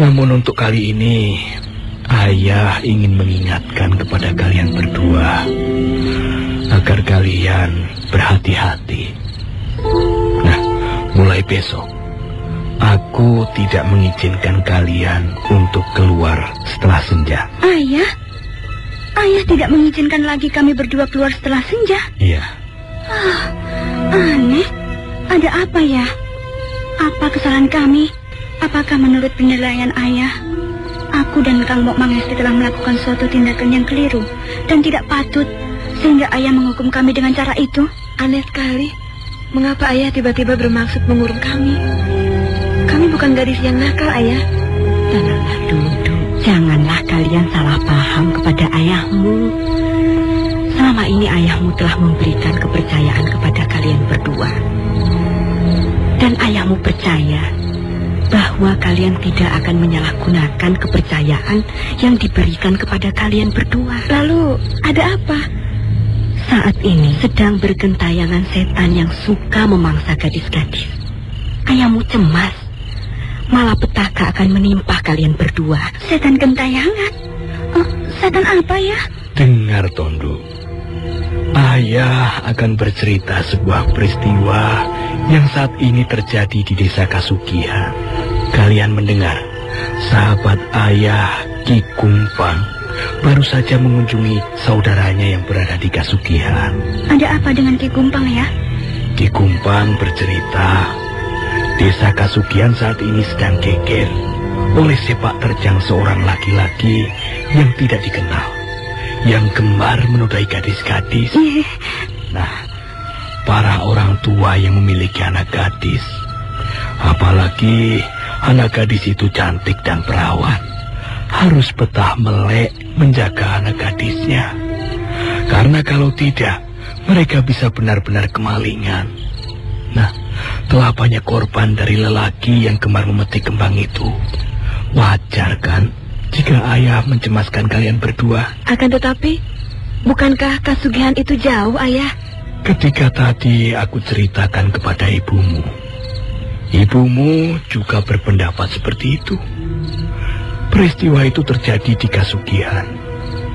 Namun untuk kali ini, ayah ingin mengingatkan kepada kalian berdua agar kalian berhati-hati. Nah, mulai besok aku tidak mengizinkan kalian untuk keluar setelah senja. Ayah tidak mengizinkan lagi kami berdua keluar setelah senja? Iya. Aneh. Ada apa, ya? Apa kesalahan kami? Apakah menurut penilaian Ayah, aku dan Kang Mok Mangesti telah melakukan suatu tindakan yang keliru dan tidak patut sehingga Ayah menghukum kami dengan cara itu? Aneh sekali. Mengapa Ayah tiba-tiba bermaksud mengurung kami? Kami bukan gadis yang nakal, Ayah. Tenanglah, Duduk. Janganlah kalian salah paham kepada ayahmu. Selama ini ayahmu telah memberikan kepercayaan kepada kalian berdua. Dan ayahmu percaya bahwa kalian tidak akan menyalahgunakan kepercayaan yang diberikan kepada kalian berdua. Lalu, ada apa? Saat ini sedang bergentayangan setan yang suka memangsa gadis-gadis. Ayahmu cemas. Malah petaka akan menimpa kalian berdua. Setan gentayangan? Setan apa, ya? Dengar, Tondo. Ayah akan bercerita sebuah peristiwa yang saat ini terjadi di desa Kasugihan. Kalian mendengar, sahabat ayah Ki Kumpang baru saja mengunjungi saudaranya yang berada di Kasugihan. Ada apa dengan Ki Kumpang ya? Ki Kumpang bercerita, desa Kasugihan saat ini sedang geger oleh sepak terjang seorang laki-laki yang tidak dikenal, yang gemar menodai gadis-gadis. Nah, para orang tua yang memiliki anak gadis, apalagi anak gadis itu cantik dan perawan, harus betah melek menjaga anak gadisnya. Karena kalau tidak, mereka bisa benar-benar kemalingan. Nah, telah banyak korban dari lelaki yang gemar memetik kembang itu. Wajar kan jika ayah mencemaskan kalian berdua? Akan tetapi, bukankah Kasugihan itu jauh, ayah? Ketika tadi aku ceritakan kepada ibumu, ibumu juga berpendapat seperti itu. Peristiwa itu terjadi di Kasugihan.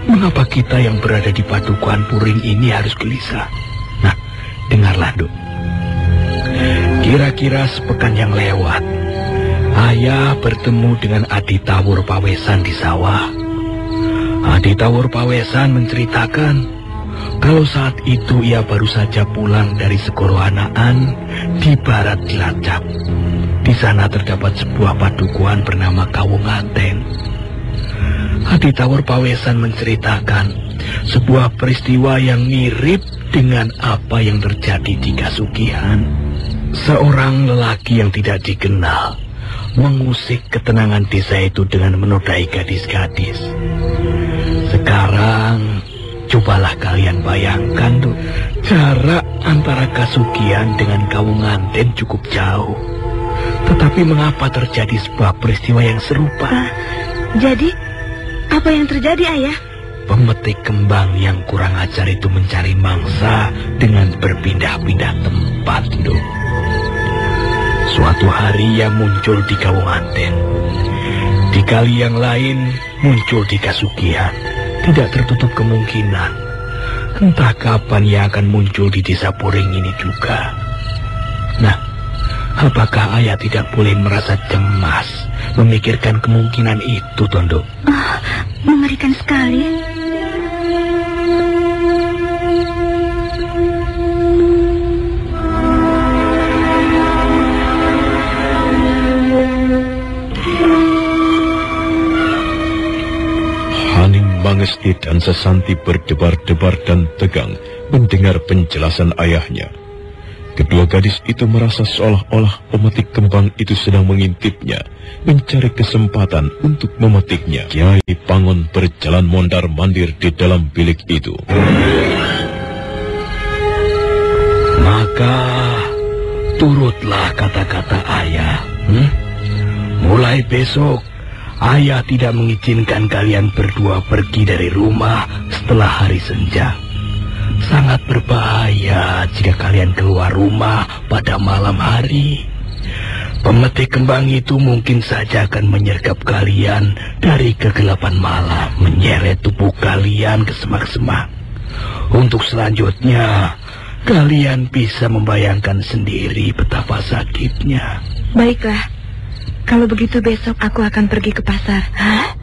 Mengapa kita yang berada di Padukuhan Puring ini harus gelisah? Nah, dengarlah, Duk. Kira-kira sepekan yang lewat, ayah bertemu dengan Adi Tawur Pawesan di sawah. Adi Tawur Pawesan menceritakan kalau saat itu ia baru saja pulang dari Segoro Hanaan di barat Cilacap. Di sana terdapat sebuah padukuhan bernama Kawunganten. Adi Tawur Pawesan menceritakan sebuah peristiwa yang mirip dengan apa yang terjadi di Kasugihan. Seorang lelaki yang tidak dikenal mengusik ketenangan desa itu dengan menodai gadis-gadis. Sekarang, cobalah kalian bayangkan tuh, jarak antara Kasugihan dengan Kawunganten cukup jauh. Tetapi mengapa terjadi sebuah peristiwa yang serupa? Jadi, apa yang terjadi, ayah? Pemetik kembang yang kurang ajar itu mencari mangsa dengan berpindah-pindah tempat, Duk. Suatu hari ia muncul di Kawunganten. Di kali yang lain muncul di Kasugihan. Tidak tertutup kemungkinan entah kapan ia akan muncul di desa Puring ini juga. Nah, apakah ayah tidak boleh merasa cemas memikirkan kemungkinan itu, Tondo? Mengerikan sekali. Mangesti dan Sesanti berdebar-debar dan tegang mendengar penjelasan ayahnya. Kedua gadis itu merasa seolah-olah pemetik kembang itu sedang mengintipnya, mencari kesempatan untuk memetiknya. Kiai Pangon berjalan mondar-mandir di dalam bilik itu. Maka turutlah kata-kata ayah. Mulai besok ayah tidak mengizinkan kalian berdua pergi dari rumah setelah hari senja. Sangat berbahaya jika kalian keluar rumah pada malam hari. Pemetik kembang itu mungkin saja akan menyergap kalian dari kegelapan malam, menyeret tubuh kalian ke semak-semak. Untuk selanjutnya, kalian bisa membayangkan sendiri betapa sakitnya. Baiklah. Kalau begitu besok aku akan pergi ke pasar. Hah?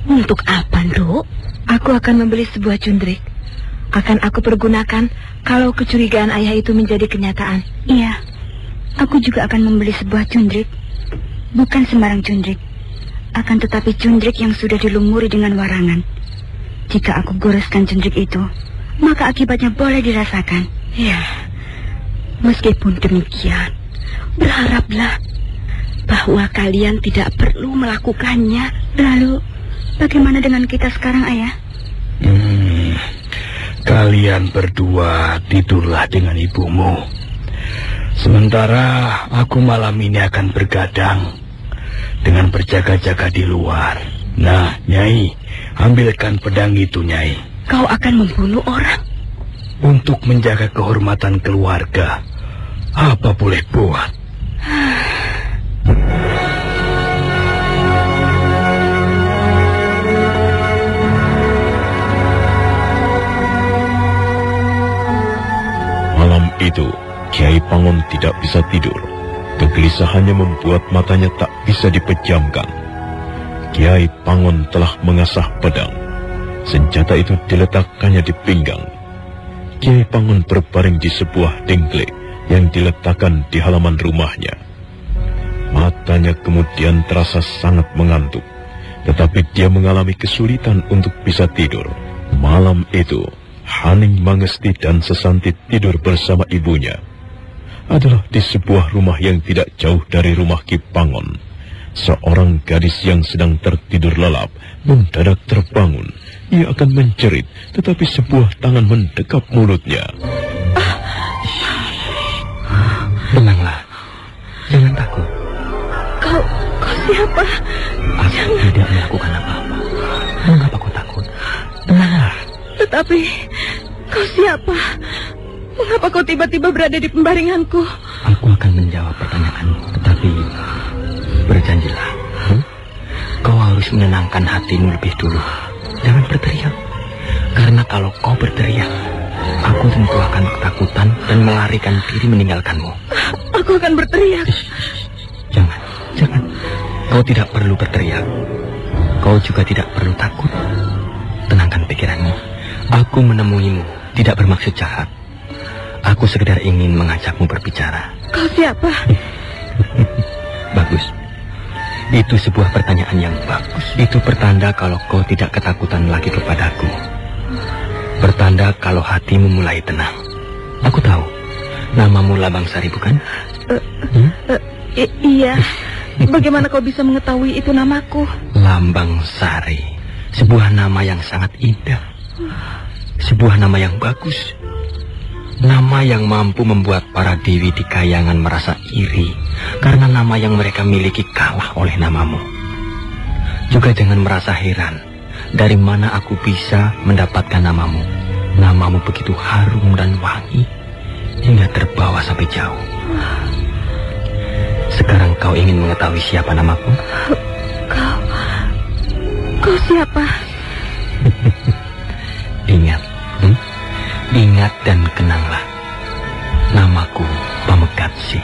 Untuk apa, Nduk? Aku akan membeli sebuah cundrik. Akan aku pergunakan kalau kecurigaan ayah itu menjadi kenyataan. Iya, aku juga akan membeli sebuah cundrik. Bukan sembarang cundrik, akan tetapi cundrik yang sudah dilumuri dengan warangan. Jika aku goreskan cundrik itu, maka akibatnya boleh dirasakan. Ya, meskipun demikian, berharaplah bahwa kalian tidak perlu melakukannya. Lalu, bagaimana dengan kita sekarang, ayah? Kalian berdua tidurlah dengan ibumu. Sementara aku malam ini akan bergadang dengan berjaga-jaga di luar. Nah, Nyai, ambilkan pedang itu, Nyai. Kau akan membunuh orang? Untuk menjaga kehormatan keluarga, apa boleh buat? itu, Kiai Pangon tidak bisa tidur. Kegelisahannya membuat matanya tak bisa dipejamkan. Kiai Pangon telah mengasah pedang. Senjata itu diletakkannya di pinggang. Kiai Pangon berbaring di sebuah dengklek yang diletakkan di halaman rumahnya. Matanya kemudian terasa sangat mengantuk, tetapi dia mengalami kesulitan untuk bisa tidur. Malam itu, Haning Mangesti dan Sesanti tidur bersama ibunya. Adalah di sebuah rumah yang tidak jauh dari rumah Ki Pangon. Seorang gadis yang sedang tertidur lelap mendadak terbangun. Ia akan menjerit, tetapi sebuah tangan mendekap mulutnya. Tenanglah, jangan takut. Kau siapa? Aku tidak melakukan apa-apa. Mengapa kau takut? Tenanglah. Tetapi, kau siapa? Mengapa kau tiba-tiba berada di pembaringanku? Aku akan menjawab pertanyaanmu, tetapi berjanjilah. Kau harus menenangkan hatimu lebih dulu. Jangan berteriak. Karena kalau kau berteriak, aku tentu akan ketakutan dan melarikan diri meninggalkanmu. Aku akan berteriak. Jangan. Kau tidak perlu berteriak. Kau juga tidak perlu takut. Tenangkan pikiranmu. Aku menemuimu tidak bermaksud jahat. Aku sekedar ingin mengajakmu berbicara. Kau siapa? Bagus. Itu sebuah pertanyaan yang bagus. Itu pertanda kalau kau tidak ketakutan lagi kepadaku. Pertanda kalau hatimu mulai tenang. Aku tahu. Namamu Lambang Sari, bukan? Iya. Bagaimana kau bisa mengetahui itu namaku? Lambang Sari. Sebuah nama yang sangat indah. Sebuah nama yang bagus. Nama yang mampu membuat para dewi di Kayangan merasa iri karena nama yang mereka miliki kalah oleh namamu. Juga jangan merasa heran dari mana aku bisa mendapatkan namamu. Namamu begitu harum dan wangi hingga terbawa sampai jauh. Sekarang kau ingin mengetahui siapa namaku? Kau siapa? Ingat dan kenanglah. Namaku Pamegatsi.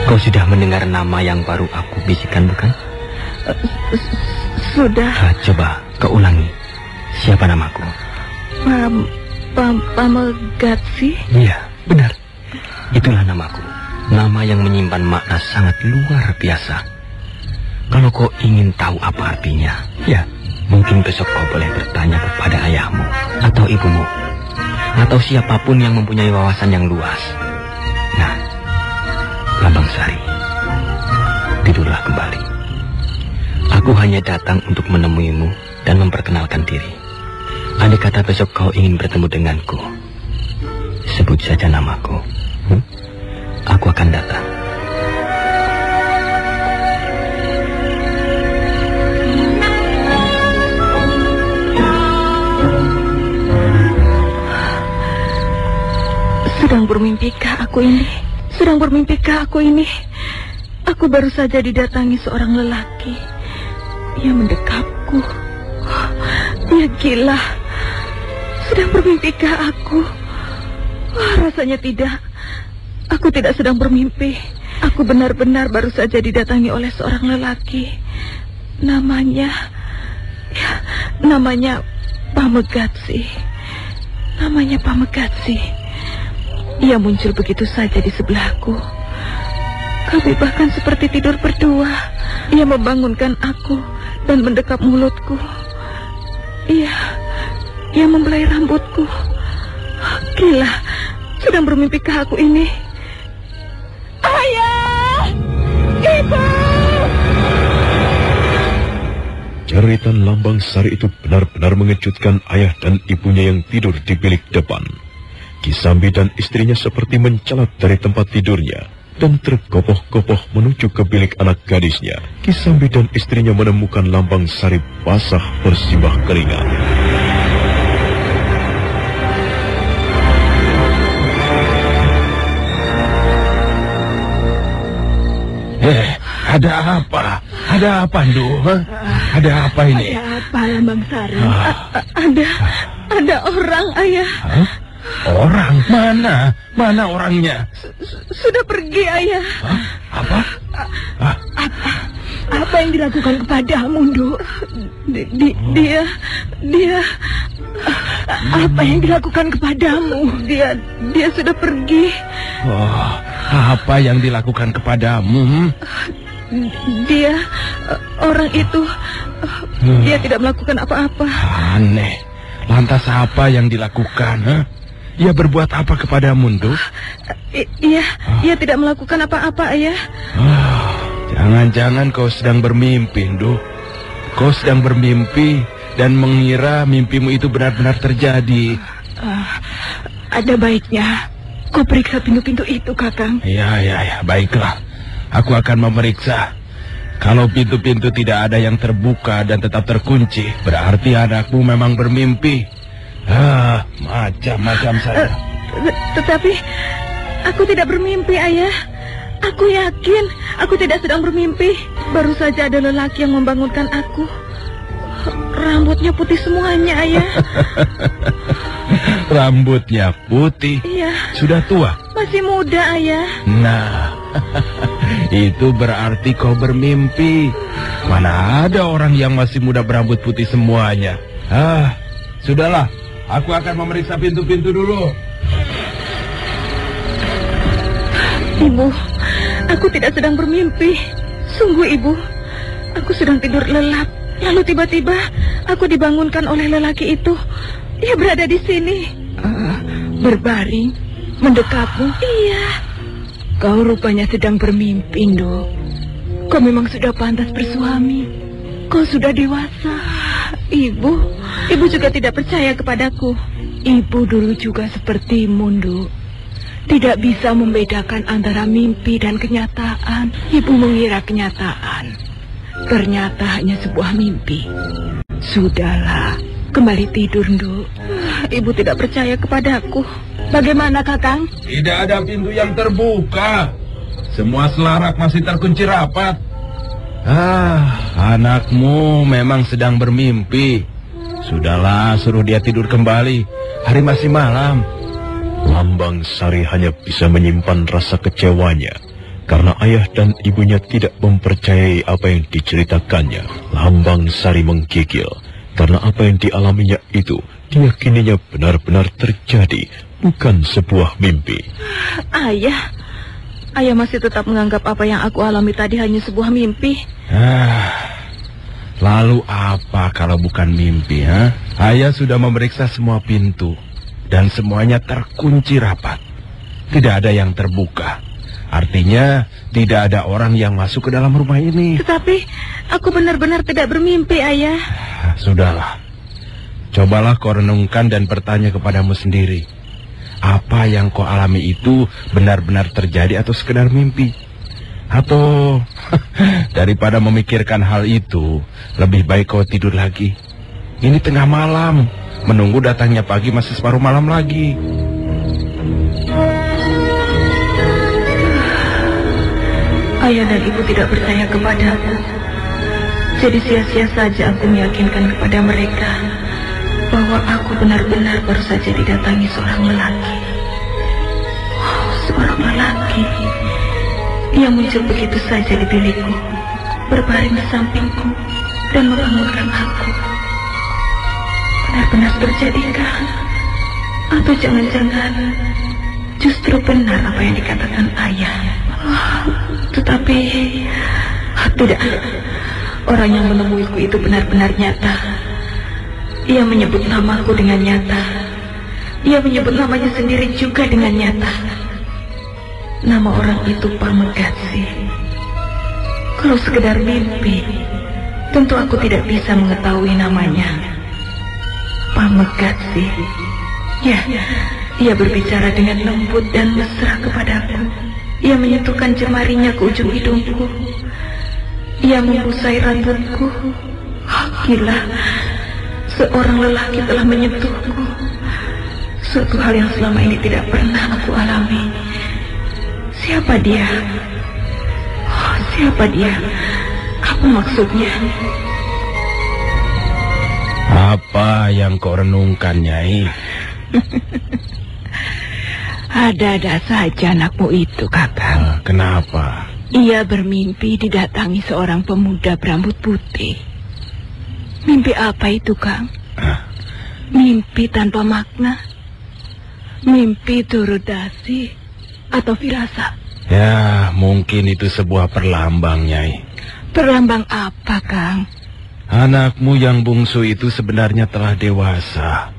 Kau sudah mendengar nama yang baru aku bisikan, bukan? Sudah. Coba kau ulangi. Siapa namaku? Pamegatsi? Iya, benar. Itulah namaku. Nama yang menyimpan makna sangat luar biasa. Kalau kau ingin tahu apa artinya, ya, mungkin besok kau boleh bertanya kepada ayahmu atau ibumu atau siapapun yang mempunyai wawasan yang luas. Nah, Lambang Sari, tidurlah kembali. Aku hanya datang untuk menemuimu dan memperkenalkan diri. Andai kata besok kau ingin bertemu denganku, sebut saja namaku. Aku akan datang. Sedang bermimpikah aku ini? Aku baru saja didatangi seorang lelaki. Dia mendekapku. Dia gila. Sedang bermimpikah aku? Rasanya tidak. Aku tidak sedang bermimpi. Aku benar-benar baru saja didatangi oleh seorang lelaki. Namanya Pamegatsi. Ia muncul begitu saja di sebelahku. Kami bahkan seperti tidur berdua. Ia membangunkan aku dan mendekap mulutku. Ia membelai rambutku. Gila, sedang bermimpikah aku ini? Ayah! Ibu! Jeritan Lambang Sari itu benar-benar mengejutkan ayah dan ibunya yang tidur di bilik depan. Ki Sambi dan istrinya seperti mencelat dari tempat tidurnya dan tergopoh-gopoh menuju ke bilik anak gadisnya. Ki Sambi dan istrinya menemukan Lambang Sari basah bersimbah keringat. Ada apa? Ada apa, Ndu? Ada apa ini? Ada apa, Lambang Sari? Ada orang, ayah. Orang? Mana orangnya? Sudah pergi, Ayah. Hah? Apa? Apa yang dilakukan kepadamu, Nduk? Dia apa yang dilakukan kepadamu? Dia sudah pergi. Oh, apa yang dilakukan kepadamu? Dia orang itu dia tidak melakukan apa-apa. Aneh. Lantas apa yang dilakukan? Huh? Ia berbuat apa kepadamu, Nduk? Ia tidak melakukan apa-apa, Ayah. Jangan-jangan kau sedang bermimpi, Nduk. Kau sedang bermimpi dan mengira mimpimu itu benar-benar terjadi. Ada baiknya kau periksa pintu-pintu itu, Kakang. Ya, baiklah. Aku akan memeriksa. Kalau pintu-pintu tidak ada yang terbuka dan tetap terkunci, berarti anakmu memang bermimpi. Macam-macam saja. Tetapi aku tidak bermimpi, Ayah. Aku yakin aku tidak sedang bermimpi. Baru saja ada lelaki yang membangunkan aku. Rambutnya putih semuanya, Ayah. Rambutnya putih? Iya. Sudah tua? Masih muda, Ayah. Nah, itu berarti kau bermimpi. Mana ada orang yang masih muda berambut putih semuanya. Sudahlah. Aku akan memeriksa pintu-pintu dulu. Ibu, aku tidak sedang bermimpi. Sungguh, Ibu. Aku sedang tidur lelap. Lalu tiba-tiba aku dibangunkan oleh lelaki itu. Ia berada di sini. Berbaring, mendekapmu. Iya. Kau rupanya sedang bermimpi, Nduk. Kau memang sudah pantas bersuami. Kau sudah dewasa. Ibu juga tidak percaya kepadaku. Ibu dulu juga sepertimu, Nduk. Tidak bisa membedakan antara mimpi dan kenyataan. Ibu mengira kenyataan. Ternyata hanya sebuah mimpi. Sudahlah, kembali tidur, Nduk. Ibu tidak percaya kepadaku. Bagaimana, Kakang? Tidak ada pintu yang terbuka. Semua selarak masih terkunci rapat. Anakmu memang sedang bermimpi. Sudahlah, suruh dia tidur kembali. Hari masih malam. Lambang Sari hanya bisa menyimpan rasa kecewanya karena ayah dan ibunya tidak mempercayai apa yang diceritakannya. Lambang Sari menggigil karena apa yang dialaminya itu diyakininya benar-benar terjadi, bukan sebuah mimpi. Ayah masih tetap menganggap apa yang aku alami tadi hanya sebuah mimpi. Lalu apa kalau bukan mimpi, ha? Ayah sudah memeriksa semua pintu dan semuanya terkunci rapat. Tidak ada yang terbuka. Artinya tidak ada orang yang masuk ke dalam rumah ini. Tetapi aku benar-benar tidak bermimpi, Ayah. Sudahlah. Cobalah kau renungkan dan bertanya kepadamu sendiri. Apa yang kau alami itu benar-benar terjadi atau sekedar mimpi? Atau daripada memikirkan hal itu, lebih baik kau tidur lagi. Ini tengah malam. Menunggu datangnya pagi masih separuh malam lagi. Ayah dan ibu tidak percaya kepadaku. Jadi sia-sia saja aku meyakinkan kepada mereka bahwa aku benar-benar baru saja didatangi seorang lelaki. Seorang lelaki. Dia muncul begitu saja di bilikku, berbaring di sampingku dan membangunkan aku. Benar-benar terjadikah? Atau jangan-jangan justru benar apa yang dikatakan ayah? Tetapi tidak. Orang yang menemuiku itu benar-benar nyata. Ia menyebut namaku dengan nyata. Ia menyebut namanya sendiri juga dengan nyata. Nama orang itu Pamegasi. Kalau sekedar mimpi, tentu aku tidak bisa mengetahui namanya. Pamegasi. Ya, ia berbicara dengan lembut dan mesra kepadaku. Ia menyentuhkan jemarinya ke ujung hidungku. Ia membusai rambutku. Gila, seorang lelaki telah menyentuhku. Suatu hal yang selama ini tidak pernah aku alami. Siapa dia? Siapa dia? Apa maksudnya? Apa yang kau renungkan, Nyai? Ada-ada saja anakmu itu, Kakang. Kenapa? Ia bermimpi didatangi seorang pemuda berambut putih. Mimpi apa itu, Kang? Mimpi tanpa makna? Mimpi turut dasi atau firasat? Ya, mungkin itu sebuah perlambang, Nyai. Perlambang apa, Kang? Anakmu yang bungsu itu sebenarnya telah dewasa.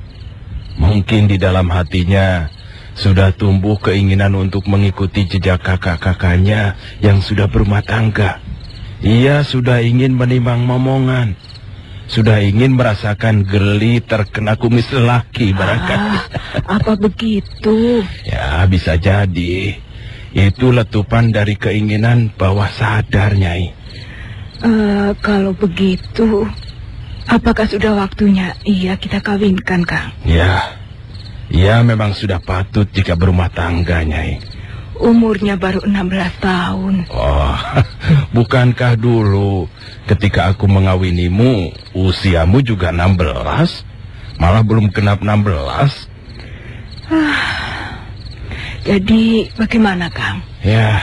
Mungkin di dalam hatinya sudah tumbuh keinginan untuk mengikuti jejak kakak-kakaknya yang sudah berumah tangga. Ia sudah ingin menimbang momongan. Sudah ingin merasakan geli terkena kumis lelaki barangkali. Apa begitu? Ya, bisa jadi. Itu letupan dari keinginan bawah sadar, Nyai. Kalau begitu, apakah sudah waktunya kita kawinkan, Kang? Ya, memang sudah patut jika berumah tangga, Nyai. Umurnya baru 16 tahun. Oh, bukankah dulu ketika aku mengawinimu, usiamu juga 16? Malah belum genap 16. Jadi bagaimana, Kang? Ya,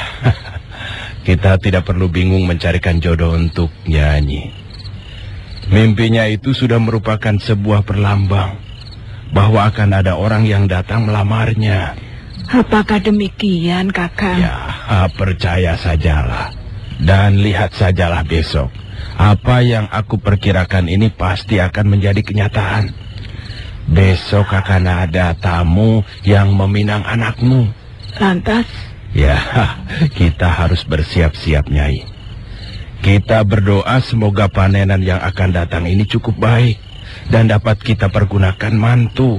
kita tidak perlu bingung mencarikan jodoh untuk nyanyi. Mimpinya itu sudah merupakan sebuah perlambang bahwa akan ada orang yang datang melamarnya. Apakah demikian, Kakang? Ya, percaya sajalah. Dan lihat sajalah besok. Apa yang aku perkirakan ini pasti akan menjadi kenyataan. Besok akan ada tamu yang meminang anakmu. Lantas? Ya, kita harus bersiap-siap, Nyai. Kita berdoa semoga panenan yang akan datang ini cukup baik dan dapat kita pergunakan mantu.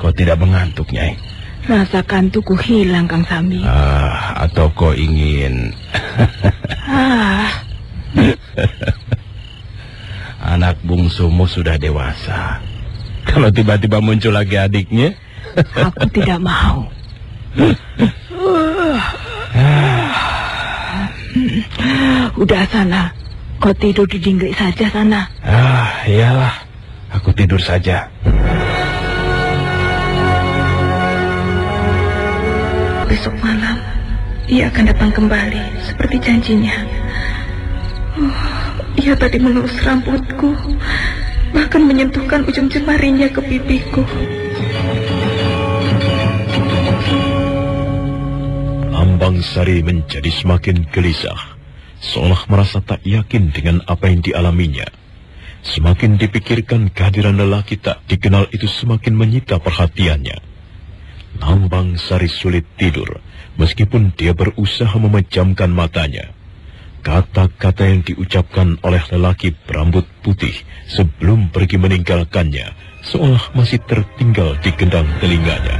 Kau tidak mengantuk, Nyai? Rasa kantukku hilang, Kang Sambi. Atau kau ingin... Anak bungsumu sudah dewasa. Kalau tiba-tiba muncul lagi adiknya... Aku tidak mau. Udah sana. Kau tidur di dingglik saja sana. Iyalah. Aku tidur saja. Besok malam ia akan datang kembali seperti janjinya. Ia tadi mengelus rambutku, bahkan menyentuhkan ujung jemarinya ke pipiku. Ambangsari menjadi semakin gelisah, seolah merasa tak yakin dengan apa yang dialaminya. Semakin dipikirkan, kehadiran lelaki tak dikenal itu semakin menyita perhatiannya. Ambangsari sulit tidur, meskipun dia berusaha memejamkan matanya. Kata-kata yang diucapkan oleh lelaki berambut putih sebelum pergi meninggalkannya, seolah masih tertinggal di gendang telinganya.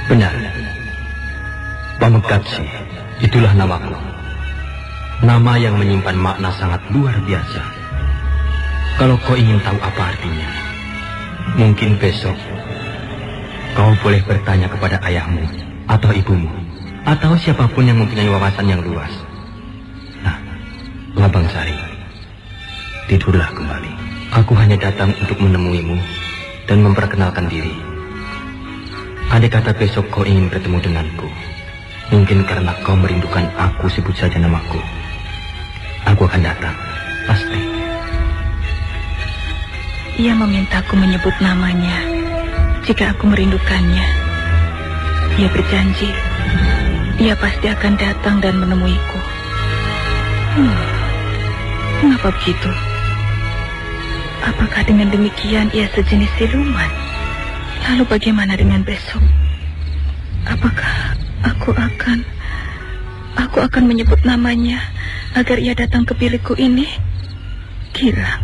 Benar, Pamekatsi, itulah namaku. Nama yang menyimpan makna sangat luar biasa. Kalau kau ingin tahu apa artinya, mungkin besok kau boleh bertanya kepada ayahmu atau ibumu atau siapapun yang mempunyai wawasan yang luas. Nah, Ambangsari, tidurlah kembali. Aku hanya datang untuk menemuimu dan memperkenalkan diri. Andai kata besok kau ingin bertemu denganku, mungkin karena kau merindukan aku, sebut saja namaku. Aku akan datang, pasti. Ia memintaku menyebut namanya jika aku merindukannya. Ia berjanji, ia pasti akan datang dan menemuiku. Mengapa begitu? Apakah dengan demikian ia sejenis siluman? Lalu bagaimana dengan besok? Apakah aku akan menyebut namanya agar ia datang ke bilikku ini? Gila,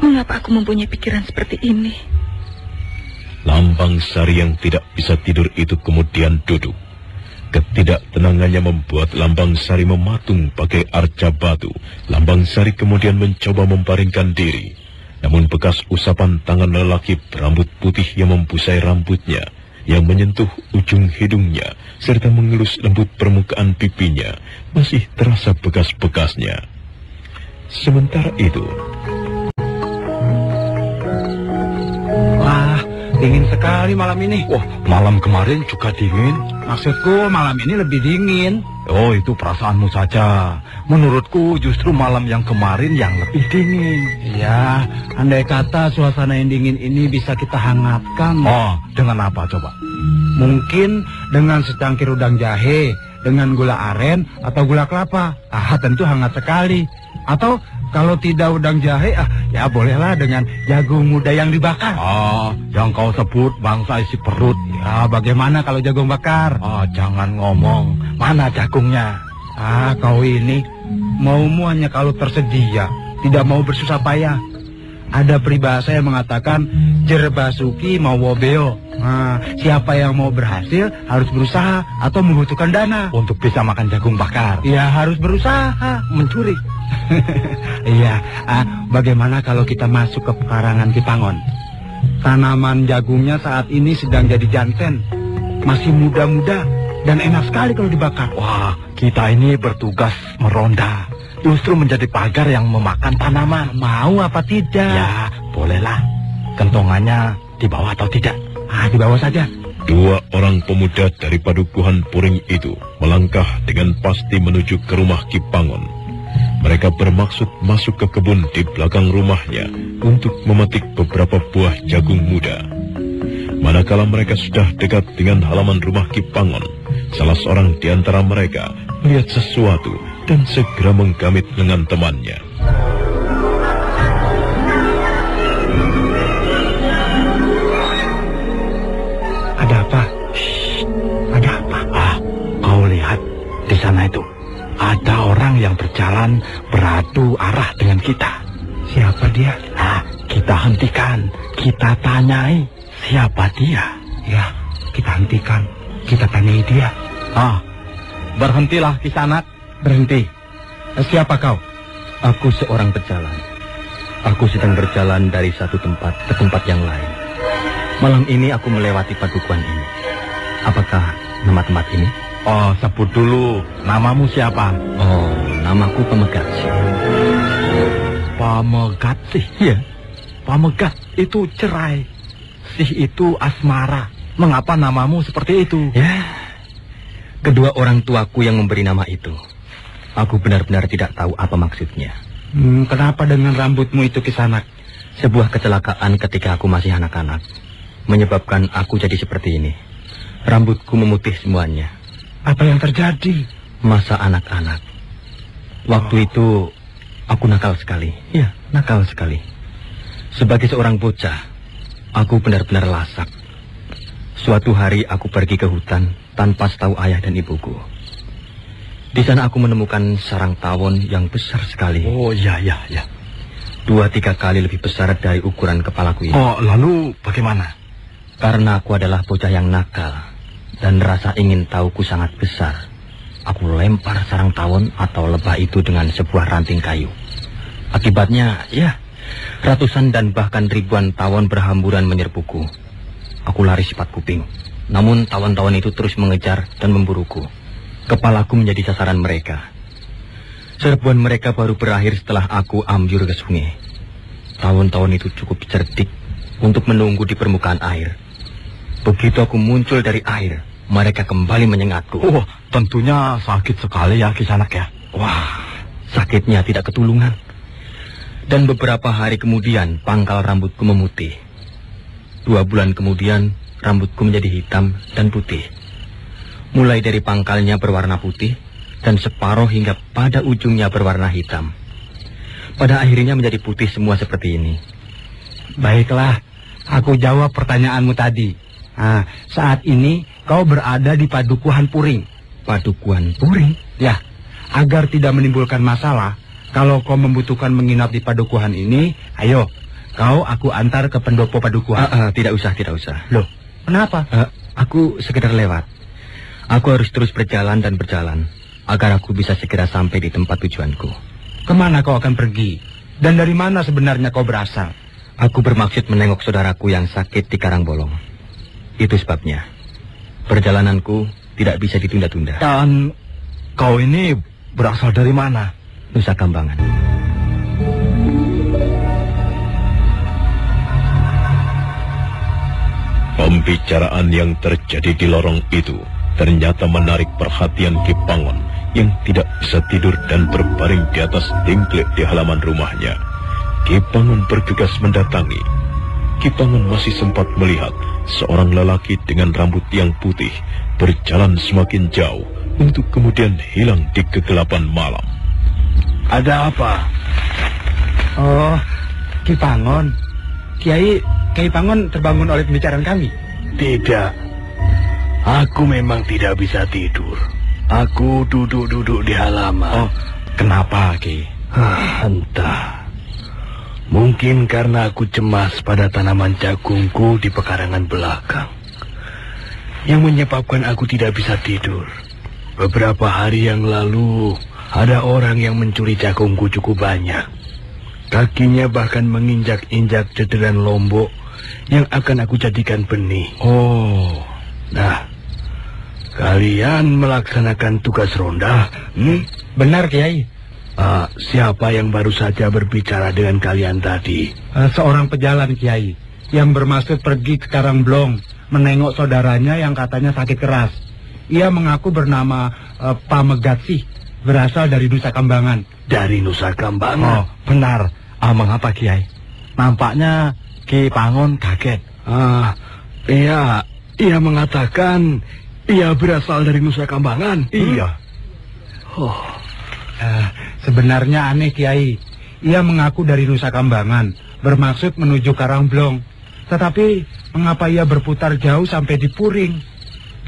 mengapa aku mempunyai pikiran seperti ini? Ambangsari yang tidak bisa tidur itu kemudian duduk. Ketidaktenangannya membuat Ambangsari mematung pakai arca batu. Ambangsari kemudian mencoba membaringkan diri. Namun bekas usapan tangan lelaki berambut putih yang membusai rambutnya yang menyentuh ujung hidungnya serta mengelus lembut permukaan pipinya masih terasa bekas-bekasnya. Sementara itu, wah, dingin sekali malam ini. Wah, malam kemarin juga dingin. Maksudku malam ini lebih dingin. Oh, itu perasaanmu saja. Menurutku justru malam yang kemarin yang lebih dingin. Iya, andai kata suasana yang dingin ini bisa kita hangatkan. Oh, dengan apa coba? Mungkin dengan secangkir udang jahe, dengan gula aren atau gula kelapa. Tentu hangat sekali. Atau kalau tidak udang jahe, ya bolehlah dengan jagung muda yang dibakar. Yang kau sebut bangsa isi perut. Ya, bagaimana kalau jagung bakar? Jangan ngomong. Mana jagungnya? Kau ini maumu hanya kalau tersedia, tidak mau bersusah payah. Ada peribahasa yang mengatakan jerbasuki mau wobeo. Siapa yang mau berhasil harus berusaha atau membutuhkan dana untuk bisa makan jagung bakar. Ya, harus berusaha mencuri. Iya, bagaimana kalau kita masuk ke pekarangan Kipangon? Tanaman jagungnya saat ini sedang jadi janten, masih muda-muda dan enak sekali kalau dibakar. Wah, kita ini bertugas meronda, justru menjadi pagar yang memakan tanaman. Mau apa tidak? Ya, bolehlah. Kentongannya dibawa atau tidak? Dibawa saja. dua orang pemuda dari padukuhan Puring itu melangkah dengan pasti menuju ke rumah Kipangon. Mereka bermaksud masuk ke kebun di belakang rumahnya untuk memetik beberapa buah jagung muda. Manakala mereka sudah dekat dengan halaman rumah Kipangon, salah seorang di antara mereka melihat sesuatu dan segera menggamit lengan temannya. Ada apa? Ada apa? Kau lihat di sana itu. Ada orang yang berjalan beradu arah dengan kita. Siapa dia? Kita hentikan. Kita tanyai siapa dia. Ya, kita hentikan. Kita tanyai dia. Berhentilah Kisanak. Berhenti. Siapa kau? Aku seorang pejalan. Aku sedang berjalan dari satu tempat ke tempat yang lain. Malam ini aku melewati padukuhan ini. Apakah nama tempat ini? Sebut dulu. Namamu siapa? Namaku Pamegatsi. Pamegatsi? Iya. Pamegat itu cerai. Sih itu asmara. Mengapa namamu seperti itu? Ya, kedua orang tuaku yang memberi nama itu. Aku benar-benar tidak tahu apa maksudnya. Kenapa dengan rambutmu itu Kisanak? Sebuah kecelakaan ketika aku masih anak-anak menyebabkan aku jadi seperti ini. Rambutku memutih semuanya. Apa yang terjadi? Masa anak-anak. Waktu itu aku nakal sekali. Ya, nakal sekali. Sebagai seorang bocah, aku benar-benar lasak. Suatu hari aku pergi ke hutan tanpa setahu ayah dan ibuku. Di sana aku menemukan sarang tawon yang besar sekali. Iya. 2-3 kali lebih besar dari ukuran kepalaku ini. Lalu bagaimana? Karena aku adalah bocah yang nakal dan rasa ingin tahuku sangat besar, aku lempar sarang tawon atau lebah itu dengan sebuah ranting kayu. Akibatnya, ratusan dan bahkan ribuan tawon berhamburan menyerbuku. Aku lari sifat kuping, namun tawon-tawon itu terus mengejar dan memburuku. Kepalaku menjadi sasaran mereka. Serbuan mereka baru berakhir setelah aku ambyur ke sungai. Tawon-tawon itu cukup cerdik untuk menunggu di permukaan air. Begitu aku muncul dari air, mereka kembali menyengatku. Tentunya sakit sekali ya Kisanak ya. Wah, sakitnya tidak ketulungan. Dan beberapa hari kemudian pangkal rambutku memutih. 2 bulan kemudian rambutku menjadi hitam dan putih. Mulai dari pangkalnya berwarna putih dan separuh hingga pada ujungnya berwarna hitam. Pada akhirnya menjadi putih semua seperti ini. Baiklah, aku jawab pertanyaanmu tadi. Saat ini kau berada di padukuhan Puring. Padukuhan Puring? Ya, agar tidak menimbulkan masalah, kalau kau membutuhkan menginap di padukuhan ini, ayo, aku antar ke pendopo padukuhan. Tidak usah. Loh, kenapa? Aku sekedar lewat. Aku harus terus berjalan dan berjalan, agar aku bisa segera sampai di tempat tujuanku. Kemana kau akan pergi? Dan dari mana sebenarnya kau berasal? Aku bermaksud menengok saudaraku yang sakit di Karangbolong. Itu sebabnya perjalananku tidak bisa ditunda-tunda. Dan kau ini berasal dari mana? Nusa Kambangan. Pembicaraan yang terjadi di lorong itu ternyata menarik perhatian Ki Pangon yang tidak bisa tidur dan berbaring di atas tingklik di halaman rumahnya. Ki Pangon bergegas mendatangi. Ki Pangon masih sempat melihat seorang lelaki dengan rambut yang putih berjalan semakin jauh untuk kemudian hilang di kegelapan malam. Ada apa? Oh, Ki Pangon. Kiai Pangon terbangun oleh pembicaraan kami. Tidak. Aku memang tidak bisa tidur. Aku duduk-duduk di halaman. Oh, kenapa, Ki? Entah. Mungkin karena aku cemas pada tanaman jagungku di pekarangan belakang, yang menyebabkan aku tidak bisa tidur. Beberapa hari yang lalu, ada orang yang mencuri jagungku cukup banyak. Kakinya bahkan menginjak-injak cederan lombok yang akan aku jadikan benih. Oh. Nah, kalian melaksanakan tugas ronda? Benar, Kiai. Siapa yang baru saja berbicara dengan kalian tadi? Seorang pejalan, Kiai, yang bermaksud pergi ke Karangblong menengok saudaranya yang katanya sakit keras. Ia mengaku bernama Pamegatsih, berasal dari Nusa Kambangan. Dari Nusa Kambangan? Oh, benar. Mengapa, Kiai? Nampaknya Ki Pangon kaget. Ia mengatakan ia berasal dari Nusa Kambangan. Iya. Sebenarnya aneh, Kiai. Ia mengaku dari Nusa Kambangan, bermaksud menuju Karangblong. Tetapi mengapa ia berputar jauh sampai di Puring?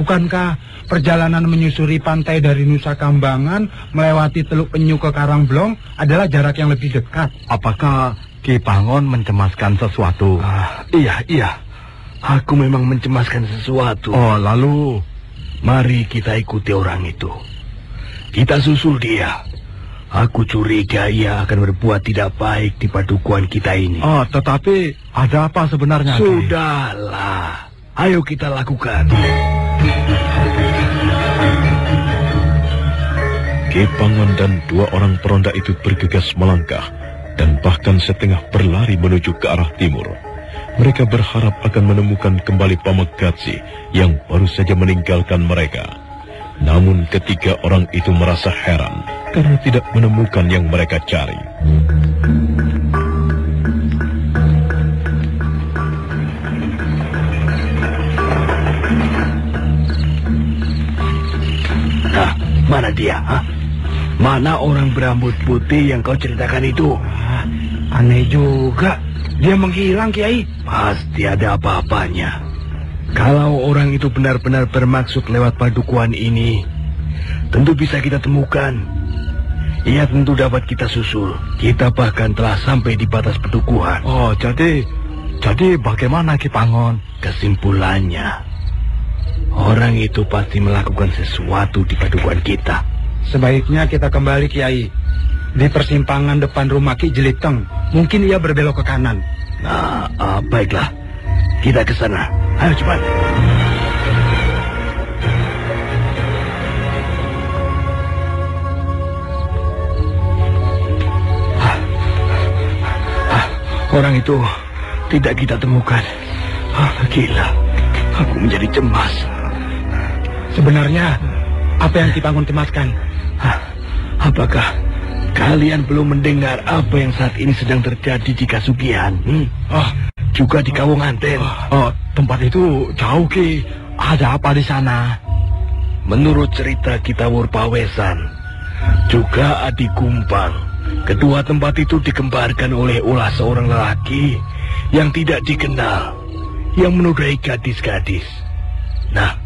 Bukankah perjalanan menyusuri pantai dari Nusa Kambangan melewati Teluk Penyu ke Karangblong adalah jarak yang lebih dekat? Apakah Ki Pangon mencemaskan sesuatu? Iya. Aku memang mencemaskan sesuatu. Oh, lalu mari kita ikuti orang itu. Kita susul dia. Aku curiga ia akan berbuat tidak baik di padukuhan kita ini. Oh, tetapi ada apa sebenarnya? Sudahlah. Ayo kita lakukan. Ki Pangon dan dua orang peronda itu bergegas melangkah dan bahkan setengah berlari menuju ke arah timur. Mereka berharap akan menemukan kembali Pamegatsih yang baru saja meninggalkan mereka. Namun ketiga orang itu merasa heran karena tidak menemukan yang mereka cari. Mana dia? Mana orang berambut putih yang kau ceritakan itu? Aneh juga. Dia menghilang, Kiai. Pasti ada apa-apanya. Kalau orang itu benar-benar bermaksud lewat padukuhan ini, tentu bisa kita temukan. Ia tentu dapat kita susul. Kita bahkan telah sampai di batas padukuhan. Oh, jadi bagaimana, Ki Pangon? Kesimpulannya, orang itu pasti melakukan sesuatu di padukuhan kita. Sebaiknya kita kembali, Kiai. Di persimpangan depan rumah Ki Jeliteng, mungkin ia berbelok ke kanan. Nah, baiklah. Kita ke sana. Ayo cepat. Orang itu tidak kita temukan. Gila. Aku menjadi cemas. Sebenarnya, apa yang Ki Pangon cemaskan? Apakah kalian belum mendengar apa yang saat ini sedang terjadi di Kasugihan? Juga di Kawonganten. Tempat itu jauh, Ki. Ada apa di sana? Menurut cerita kita Wurpawesan, juga Adi Kumpang, kedua tempat itu dikembarkan oleh ulah seorang lelaki yang tidak dikenal, yang menodai gadis-gadis. Nah,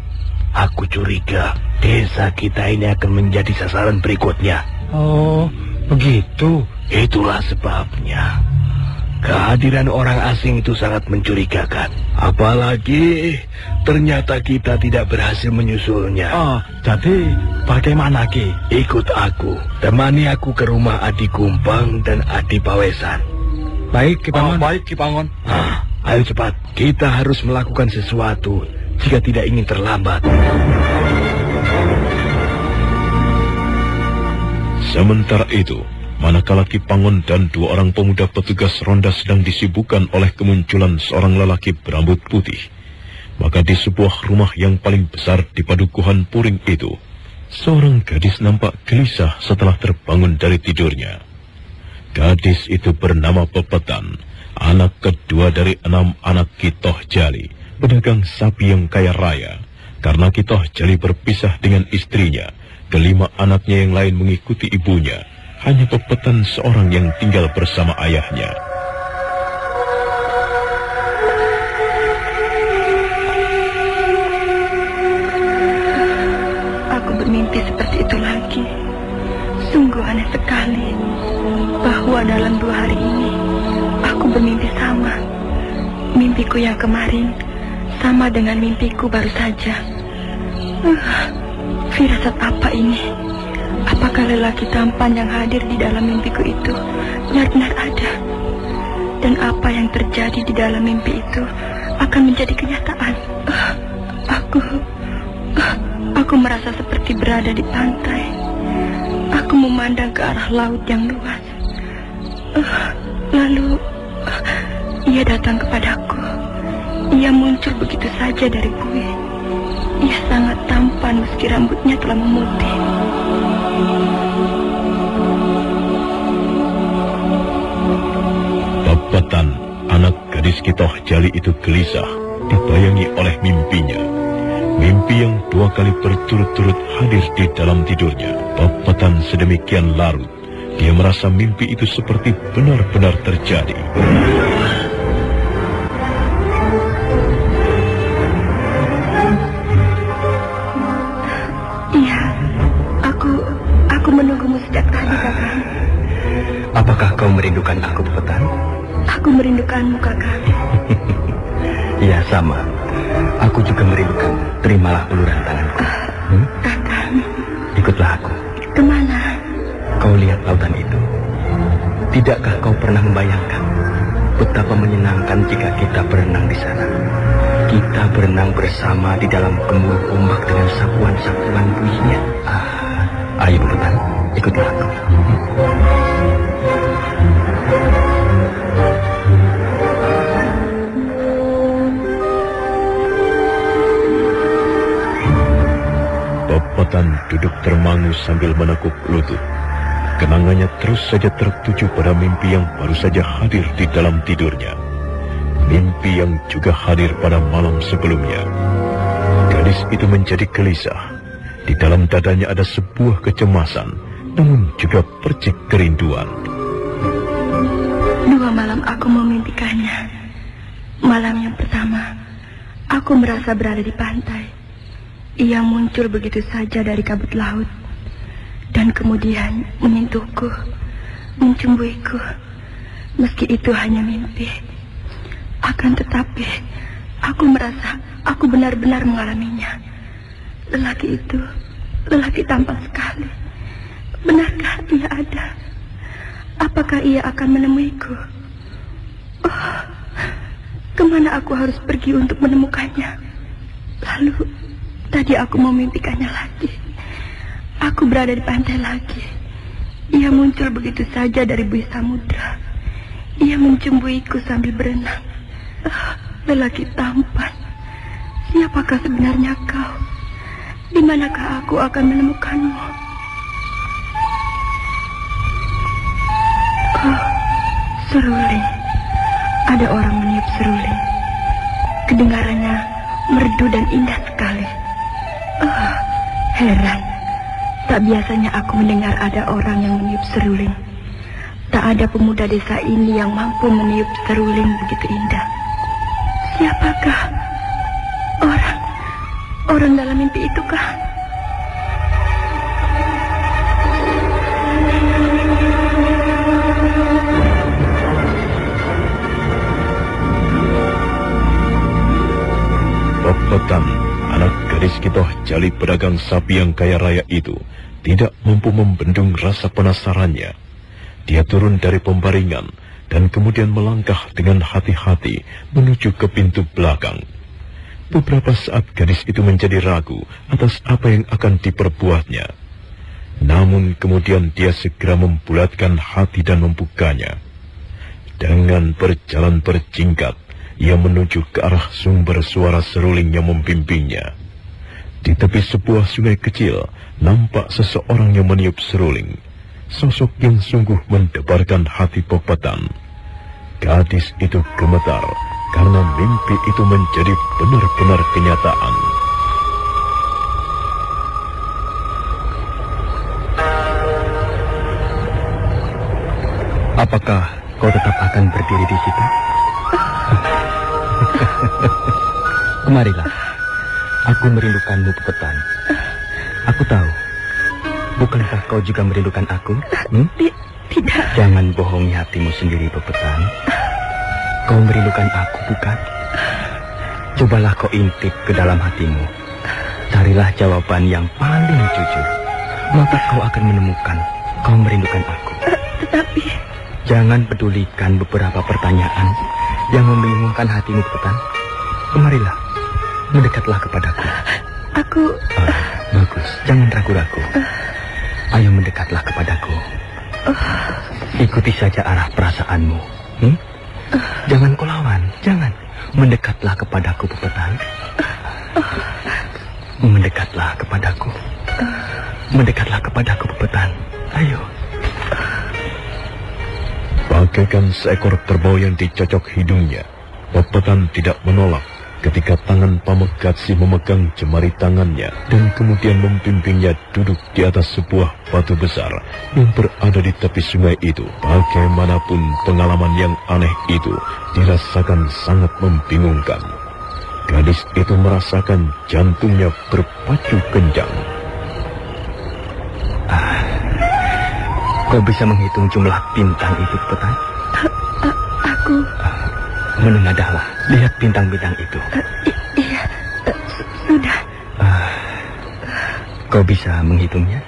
aku curiga desa kita ini akan menjadi sasaran berikutnya. Oh, begitu. Itulah sebabnya kehadiran orang asing itu sangat mencurigakan. Apalagi ternyata kita tidak berhasil menyusulnya. Jadi bagaimana, Ki? Ikut aku. Temani aku ke rumah Adi Kumpang dan Adi Pawesan. Baik, Ki Pangon. Baik, Ki Pangon. Ayo cepat. Kita harus melakukan sesuatu jika tidak ingin terlambat. Sementara itu, manakala Ki Pangon dan 2 orang pemuda petugas ronda sedang disibukkan oleh kemunculan seorang lelaki berambut putih, maka di sebuah rumah yang paling besar di padukuhan Puring itu, seorang gadis nampak gelisah setelah terbangun dari tidurnya. Gadis itu bernama Pepetan, anak kedua dari 6 anak Ki Toh Jali, pedagang sapi yang kaya raya. Karena Ki Toh Jali berpisah dengan istrinya, kelima anaknya yang lain mengikuti ibunya. Hanya Pepetan seorang yang tinggal bersama ayahnya. Aku bermimpi seperti itu lagi. Sungguh aneh sekali bahwa dalam 2 hari ini aku bermimpi sama. Mimpiku yang kemarin sama dengan mimpiku baru saja. Firasat apa ini? Apakah lelaki tampan yang hadir di dalam mimpiku itu benar-benar ada? Dan apa yang terjadi di dalam mimpi itu akan menjadi kenyataan? Aku merasa seperti berada di pantai. Aku memandang ke arah laut yang luas. Lalu ia datang kepadaku. Ia muncul begitu saja dari bui. Ia sangat tampan meski rambutnya telah memutih. Pepetan, anak gadis Ki Toh Jali itu gelisah, dibayangi oleh mimpinya. Mimpi yang 2 kali berturut-turut hadir di dalam tidurnya. Pepetan sedemikian larut, dia merasa mimpi itu seperti benar-benar terjadi. Iya, aku menunggumu sejak tadi, Kakang. Apakah kau merindukan aku, Pepetan? Aku merindukanmu, Kakang. Iya, sama. Aku juga merindukan. Terimalah uluran tanganku. Kakang. Ikutlah aku. Kemana? Kau lihat lautan itu. Tidakkah kau pernah membayangkan betapa menyenangkan jika kita berenang di sana? Kita berenang bersama di dalam gembul ombak dengan sapuan-sapuan buihnya. Ayo, Pepetan, ikutlah aku. Pepetan duduk termangu sambil menekuk lutut. Kenangannya terus saja tertuju pada mimpi yang baru saja hadir di dalam tidurnya. Mimpi yang juga hadir pada malam sebelumnya. Gadis itu menjadi gelisah. Di dalam dadanya ada sebuah kecemasan, namun juga percik kerinduan. 2 malam aku memimpikannya. Malam yang pertama, aku merasa berada di pantai. Ia muncul begitu saja dari kabut laut, dan kemudian menyentuhku, mencumbuiku. Meski itu hanya mimpi, akan tetapi aku merasa aku benar-benar mengalaminya. Lelaki itu, lelaki tampan sekali. Benarkah ia ada? Apakah ia akan menemuiku? Kemana aku harus pergi untuk menemukannya? Lalu tadi aku memimpikannya lagi. Aku berada di pantai lagi. Ia muncul begitu saja dari buih samudra. Ia mencumbuiku sambil berenang. Lelaki tampan. Siapakah sebenarnya kau? Di manakah aku akan menemukanmu? Seruling. Ada orang meniup seruling. Kedengarannya merdu dan indah sekali. Heran. Tak biasanya aku mendengar ada orang yang meniup seruling. Tak ada pemuda desa ini yang mampu meniup seruling begitu indah. Siapakah? Orang dalam mimpi itu kah? Pepetan, anak gadis Ki Toh Jali pedagang sapi yang kaya raya itu, tidak mampu membendung rasa penasarannya. Dia turun dari pembaringan dan kemudian melangkah dengan hati-hati menuju ke pintu belakang. Beberapa saat gadis itu menjadi ragu atas apa yang akan diperbuatnya. Namun kemudian dia segera membulatkan hati dan membukanya. Dengan berjalan berjingkat, ia menuju ke arah sumber suara seruling yang membimbingnya. Di tepi sebuah sungai kecil, nampak seseorang yang meniup seruling. Sosok yang sungguh mendebarkan hati Pepethan. Gadis itu gemetar karena mimpi itu menjadi benar-benar kenyataan. Apakah kau tetap akan berdiri di situ? Kemarilah. Aku merindukanmu, Pepethan. Aku tahu. Bukankah kau juga merindukan aku? Tidak. Jangan bohongi hatimu sendiri, Pepethan. Kau merindukan aku, bukan? Cobalah kau intip ke dalam hatimu. Carilah jawaban yang paling jujur. Maka kau akan menemukan kau merindukan aku. Tetapi... Jangan pedulikan beberapa pertanyaan yang membingungkan hatimu, Pepethan. Kemarilah, mendekatlah kepadaku. Aku... Bagus, jangan ragu-ragu. Ayo mendekatlah kepadaku. Ikuti saja arah perasaanmu. Jangan kau lawan, jangan. Mendekatlah kepadaku, Pepethan. Mendekatlah kepadaku. Mendekatlah kepadaku, Pepethan. Ayo. Bagaikan seekor kerbau yang dicocok hidungnya, Pepethan tidak menolak ketika tangan Pamegatsi memegang jemari tangannya dan kemudian membimbingnya duduk di atas sebuah batu besar yang berada di tepi sungai itu. Bagaimanapun pengalaman yang aneh itu dirasakan sangat membingungkan. Gadis itu merasakan jantungnya berpacu kencang. Kau bisa menghitung jumlah bintang itu, Pepethan? Aku... Menengadahlah, lihat bintang-bintang itu. Iya, sudah. Kau bisa menghitungnya?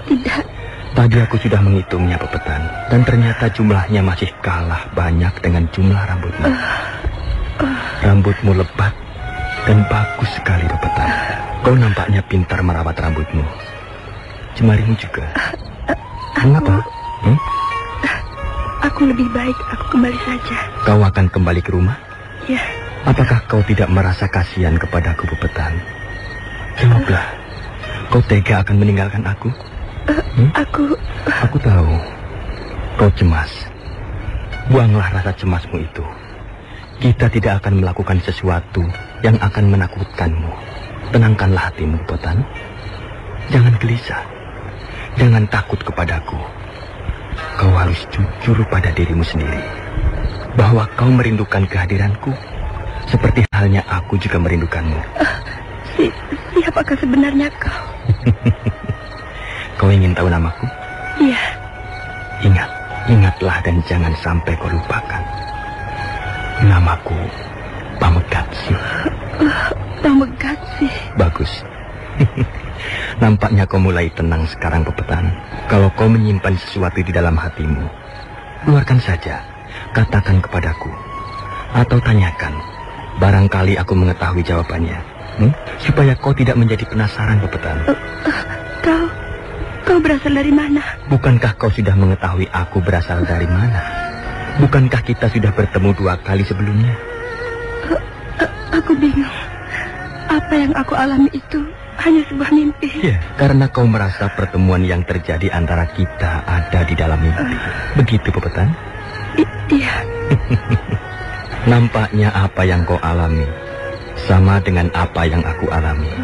Tidak. Tadi aku sudah menghitungnya, Pepethan. Dan ternyata jumlahnya masih kalah banyak dengan jumlah rambutmu. Rambutmu lebat dan bagus sekali, Pepethan. Kau nampaknya pintar merawat rambutmu. Jemarimu juga. Mengapa? Aku lebih baik aku kembali saja. Kau akan kembali ke rumah? Ya. Apakah kau tidak merasa kasihan kepadaku, Pepethan? Jawablah. Kau tega akan meninggalkan aku? Aku tahu. Kau cemas. Buanglah rasa cemasmu itu. Kita tidak akan melakukan sesuatu yang akan menakutkanmu. Tenangkanlah hatimu, Pepethan. Jangan gelisah. Jangan takut kepadaku. Kau harus jujur pada dirimu sendiri. Bahwa kau merindukan kehadiranku. Seperti halnya aku juga merindukanmu. Siapakah sebenarnya kau? Kau ingin tahu namaku? Iya. Ingatlah dan jangan sampai kau lupakan. Namaku Pamegatsi. Pamegatsi. Bagus. Nampaknya kau mulai tenang sekarang, Pepethan. Kalau kau menyimpan sesuatu di dalam hatimu, keluarkan saja, katakan kepadaku. Atau tanyakan, barangkali aku mengetahui jawabannya. Supaya kau tidak menjadi penasaran, Pepethan. Kau berasal dari mana? Bukankah kau sudah mengetahui aku berasal dari mana? Bukankah kita sudah bertemu 2 kali sebelumnya? Aku bingung. Apa yang aku alami itu hanya sebuah mimpi. Ya, karena kau merasa pertemuan yang terjadi antara kita ada di dalam mimpi. Begitu, Pepethan? Iya. Nampaknya apa yang kau alami sama dengan apa yang aku alami.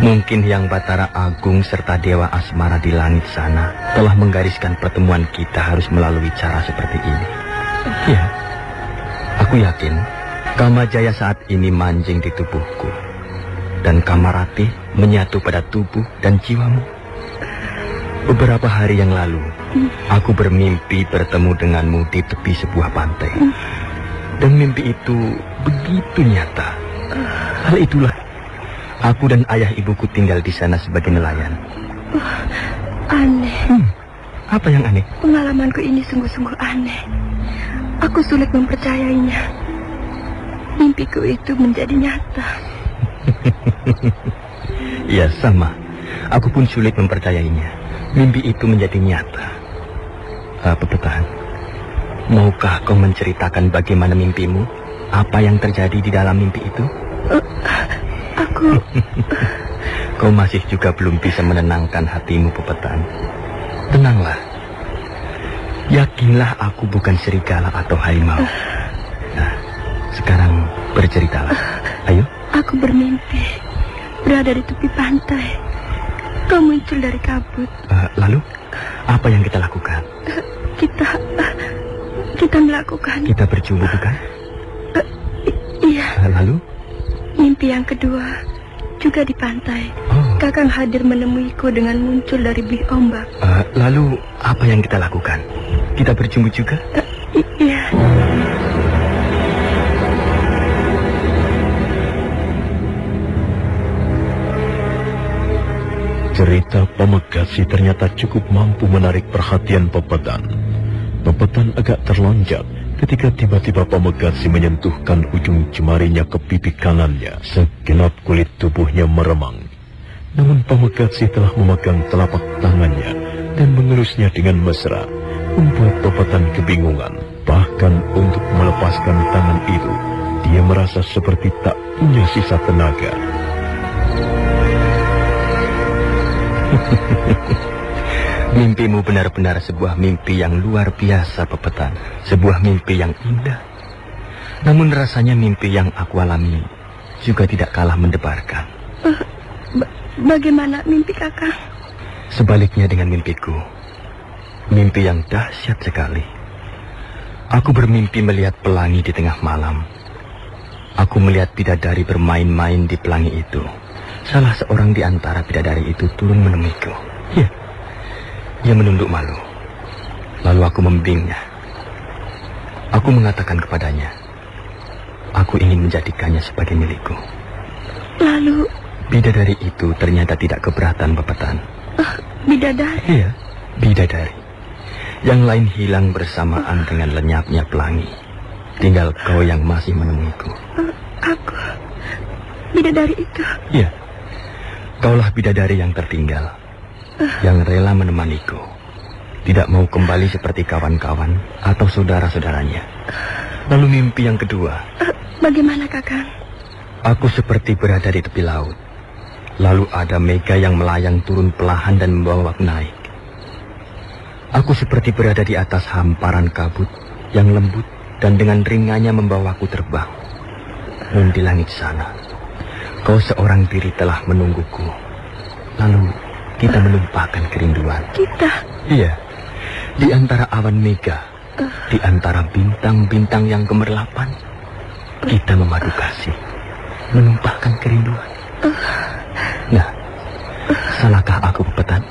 Mungkin Hyang Batara Agung serta Dewa Asmara di langit sana telah menggariskan pertemuan kita harus melalui cara seperti ini. Ya, aku yakin Kamajaya saat ini manjing di tubuhku. Dan Kamarati menyatu pada tubuh dan jiwamu. Beberapa hari yang lalu, aku bermimpi bertemu denganmu di tepi sebuah pantai. Dan mimpi itu begitu nyata. Hal itulah, aku dan ayah ibuku tinggal di sana sebagai nelayan. Aneh. Apa yang aneh? Pengalamanku ini sungguh-sungguh aneh. Aku sulit mempercayainya. mimpiku itu menjadi nyata. Ya, sama. Aku pun sulit mempercayainya. Mimpi itu menjadi nyata. Pepetan, maukah kau menceritakan bagaimana mimpimu? Apa yang terjadi di dalam mimpi itu? Aku... Kau masih juga belum bisa menenangkan hatimu, Pepetan. Tenanglah. Yakinlah aku bukan serigala atau harimau. Nah, sekarang berceritalah. Ayo. Aku bermimpi berada di tepi pantai. Kau muncul dari kabut. Lalu, apa yang kita lakukan? Kita melakukan... Kita berjumpa, bukan? Iya. Lalu? Mimpi yang kedua juga di pantai. Kakang hadir menemuiku dengan muncul dari bih ombak. Lalu, apa yang kita lakukan? Kita berjumpa juga? Iya. Cerita Pamegasi ternyata cukup mampu menarik perhatian Pepetan. Pepetan agak terlonjak ketika tiba-tiba Pamegasi menyentuhkan ujung jemarinya ke pipi kanannya. Segenap kulit tubuhnya meremang. Namun Pamegasi telah memegang telapak tangannya dan mengelusnya dengan mesra, membuat Pepetan kebingungan. Bahkan untuk melepaskan tangan itu, dia merasa seperti tak punya sisa tenaga. Mimpimu benar-benar sebuah mimpi yang luar biasa, Pepetan. Sebuah mimpi yang indah. Namun rasanya mimpi yang aku alami juga tidak kalah mendebarkan. Bagaimana mimpi kakak? Sebaliknya dengan mimpiku. Mimpi yang dahsyat sekali. Aku bermimpi melihat pelangi di tengah malam. Aku melihat bidadari bermain-main di pelangi itu. Salah seorang di antara bidadari itu turun menemuiku. Ya, dia menunduk malu. Lalu aku membimbingnya. Aku mengatakan kepadanya, aku ingin menjadikannya sebagai milikku. Lalu? Bidadari itu ternyata tidak keberatan, Pepetan. Bidadari? Iya, bidadari. Yang lain hilang bersamaan dengan lenyapnya pelangi. Tinggal kau yang masih menemuiku. Aku? Bidadari itu? Iya. Kaulah bidadari yang tertinggal, yang rela menemaniku, tidak mau kembali seperti kawan-kawan atau saudara-saudaranya. Lalu mimpi yang kedua. Bagaimana, kakang? Aku seperti berada di tepi laut. Lalu ada mega yang melayang turun perlahan dan membawa aku naik. Aku seperti berada di atas hamparan kabut yang lembut dan dengan ringannya membawaku terbang. Dan di langit sana, kau seorang diri telah menungguku. Lalu kita menumpahkan kerinduan. Kita? Iya. Di antara awan mega, di antara bintang-bintang yang gemerlapan, kita memadu kasih, menumpahkan kerinduan. Nah, salahkah aku, Pepetan?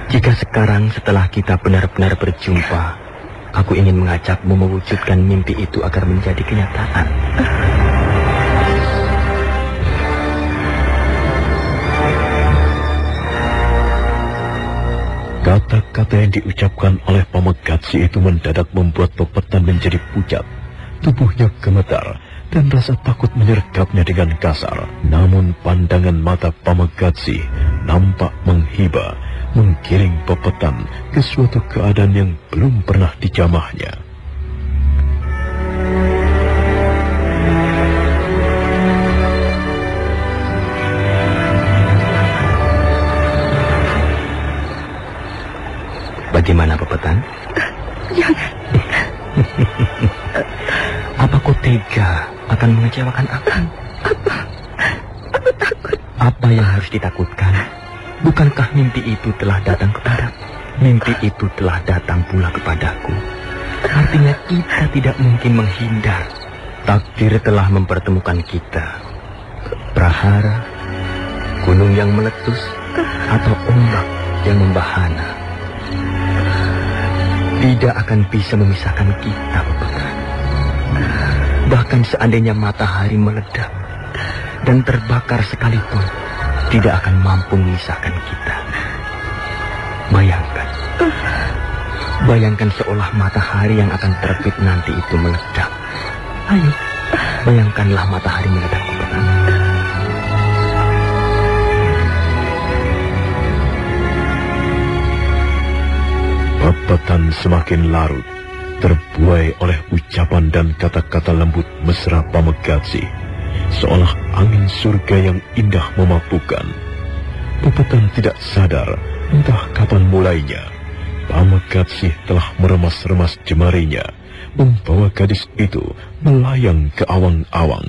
Jika sekarang setelah kita benar-benar berjumpa, aku ingin mengajakmu mewujudkan mimpi itu agar menjadi kenyataan. Kata-kata yang diucapkan oleh Pamegasi itu mendadak membuat Pepetan menjadi pucat. Tubuhnya gemetar dan rasa takut menyergapnya dengan kasar. Namun pandangan mata Pamegasi nampak menghibah, menggiring Pepetan ke suatu keadaan yang belum pernah dijamahnya. Bagaimana, Pepetan? Jangan. Apa kau tega akan mengecewakan aku? Aku takut. Apa yang harus ditakutkan? Bukankah mimpi itu telah datang kepadaku? Mimpi itu telah datang pula kepadaku. Artinya kita tidak mungkin menghindar. Takdir telah mempertemukan kita. Prahara, gunung yang meletus, atau ombak yang membahana, tidak akan bisa memisahkan kita, Pepetan. Bahkan seandainya matahari meledak dan terbakar sekalipun, tidak akan mampu memisahkan kita. Bayangkan. Bayangkan seolah matahari yang akan terbit nanti itu meledak. Ayo, Bayangkanlah matahari menghadapku pertama. Babatan semakin larut, terbuai oleh ucapan dan kata-kata lembut mesra Pamegatsih, seolah angin surga yang indah memabukkan. Babatan tidak sadar entah kapan mulainya, Pamegatsih telah meremas-remas jemarinya, membawa gadis itu melayang ke awang-awang.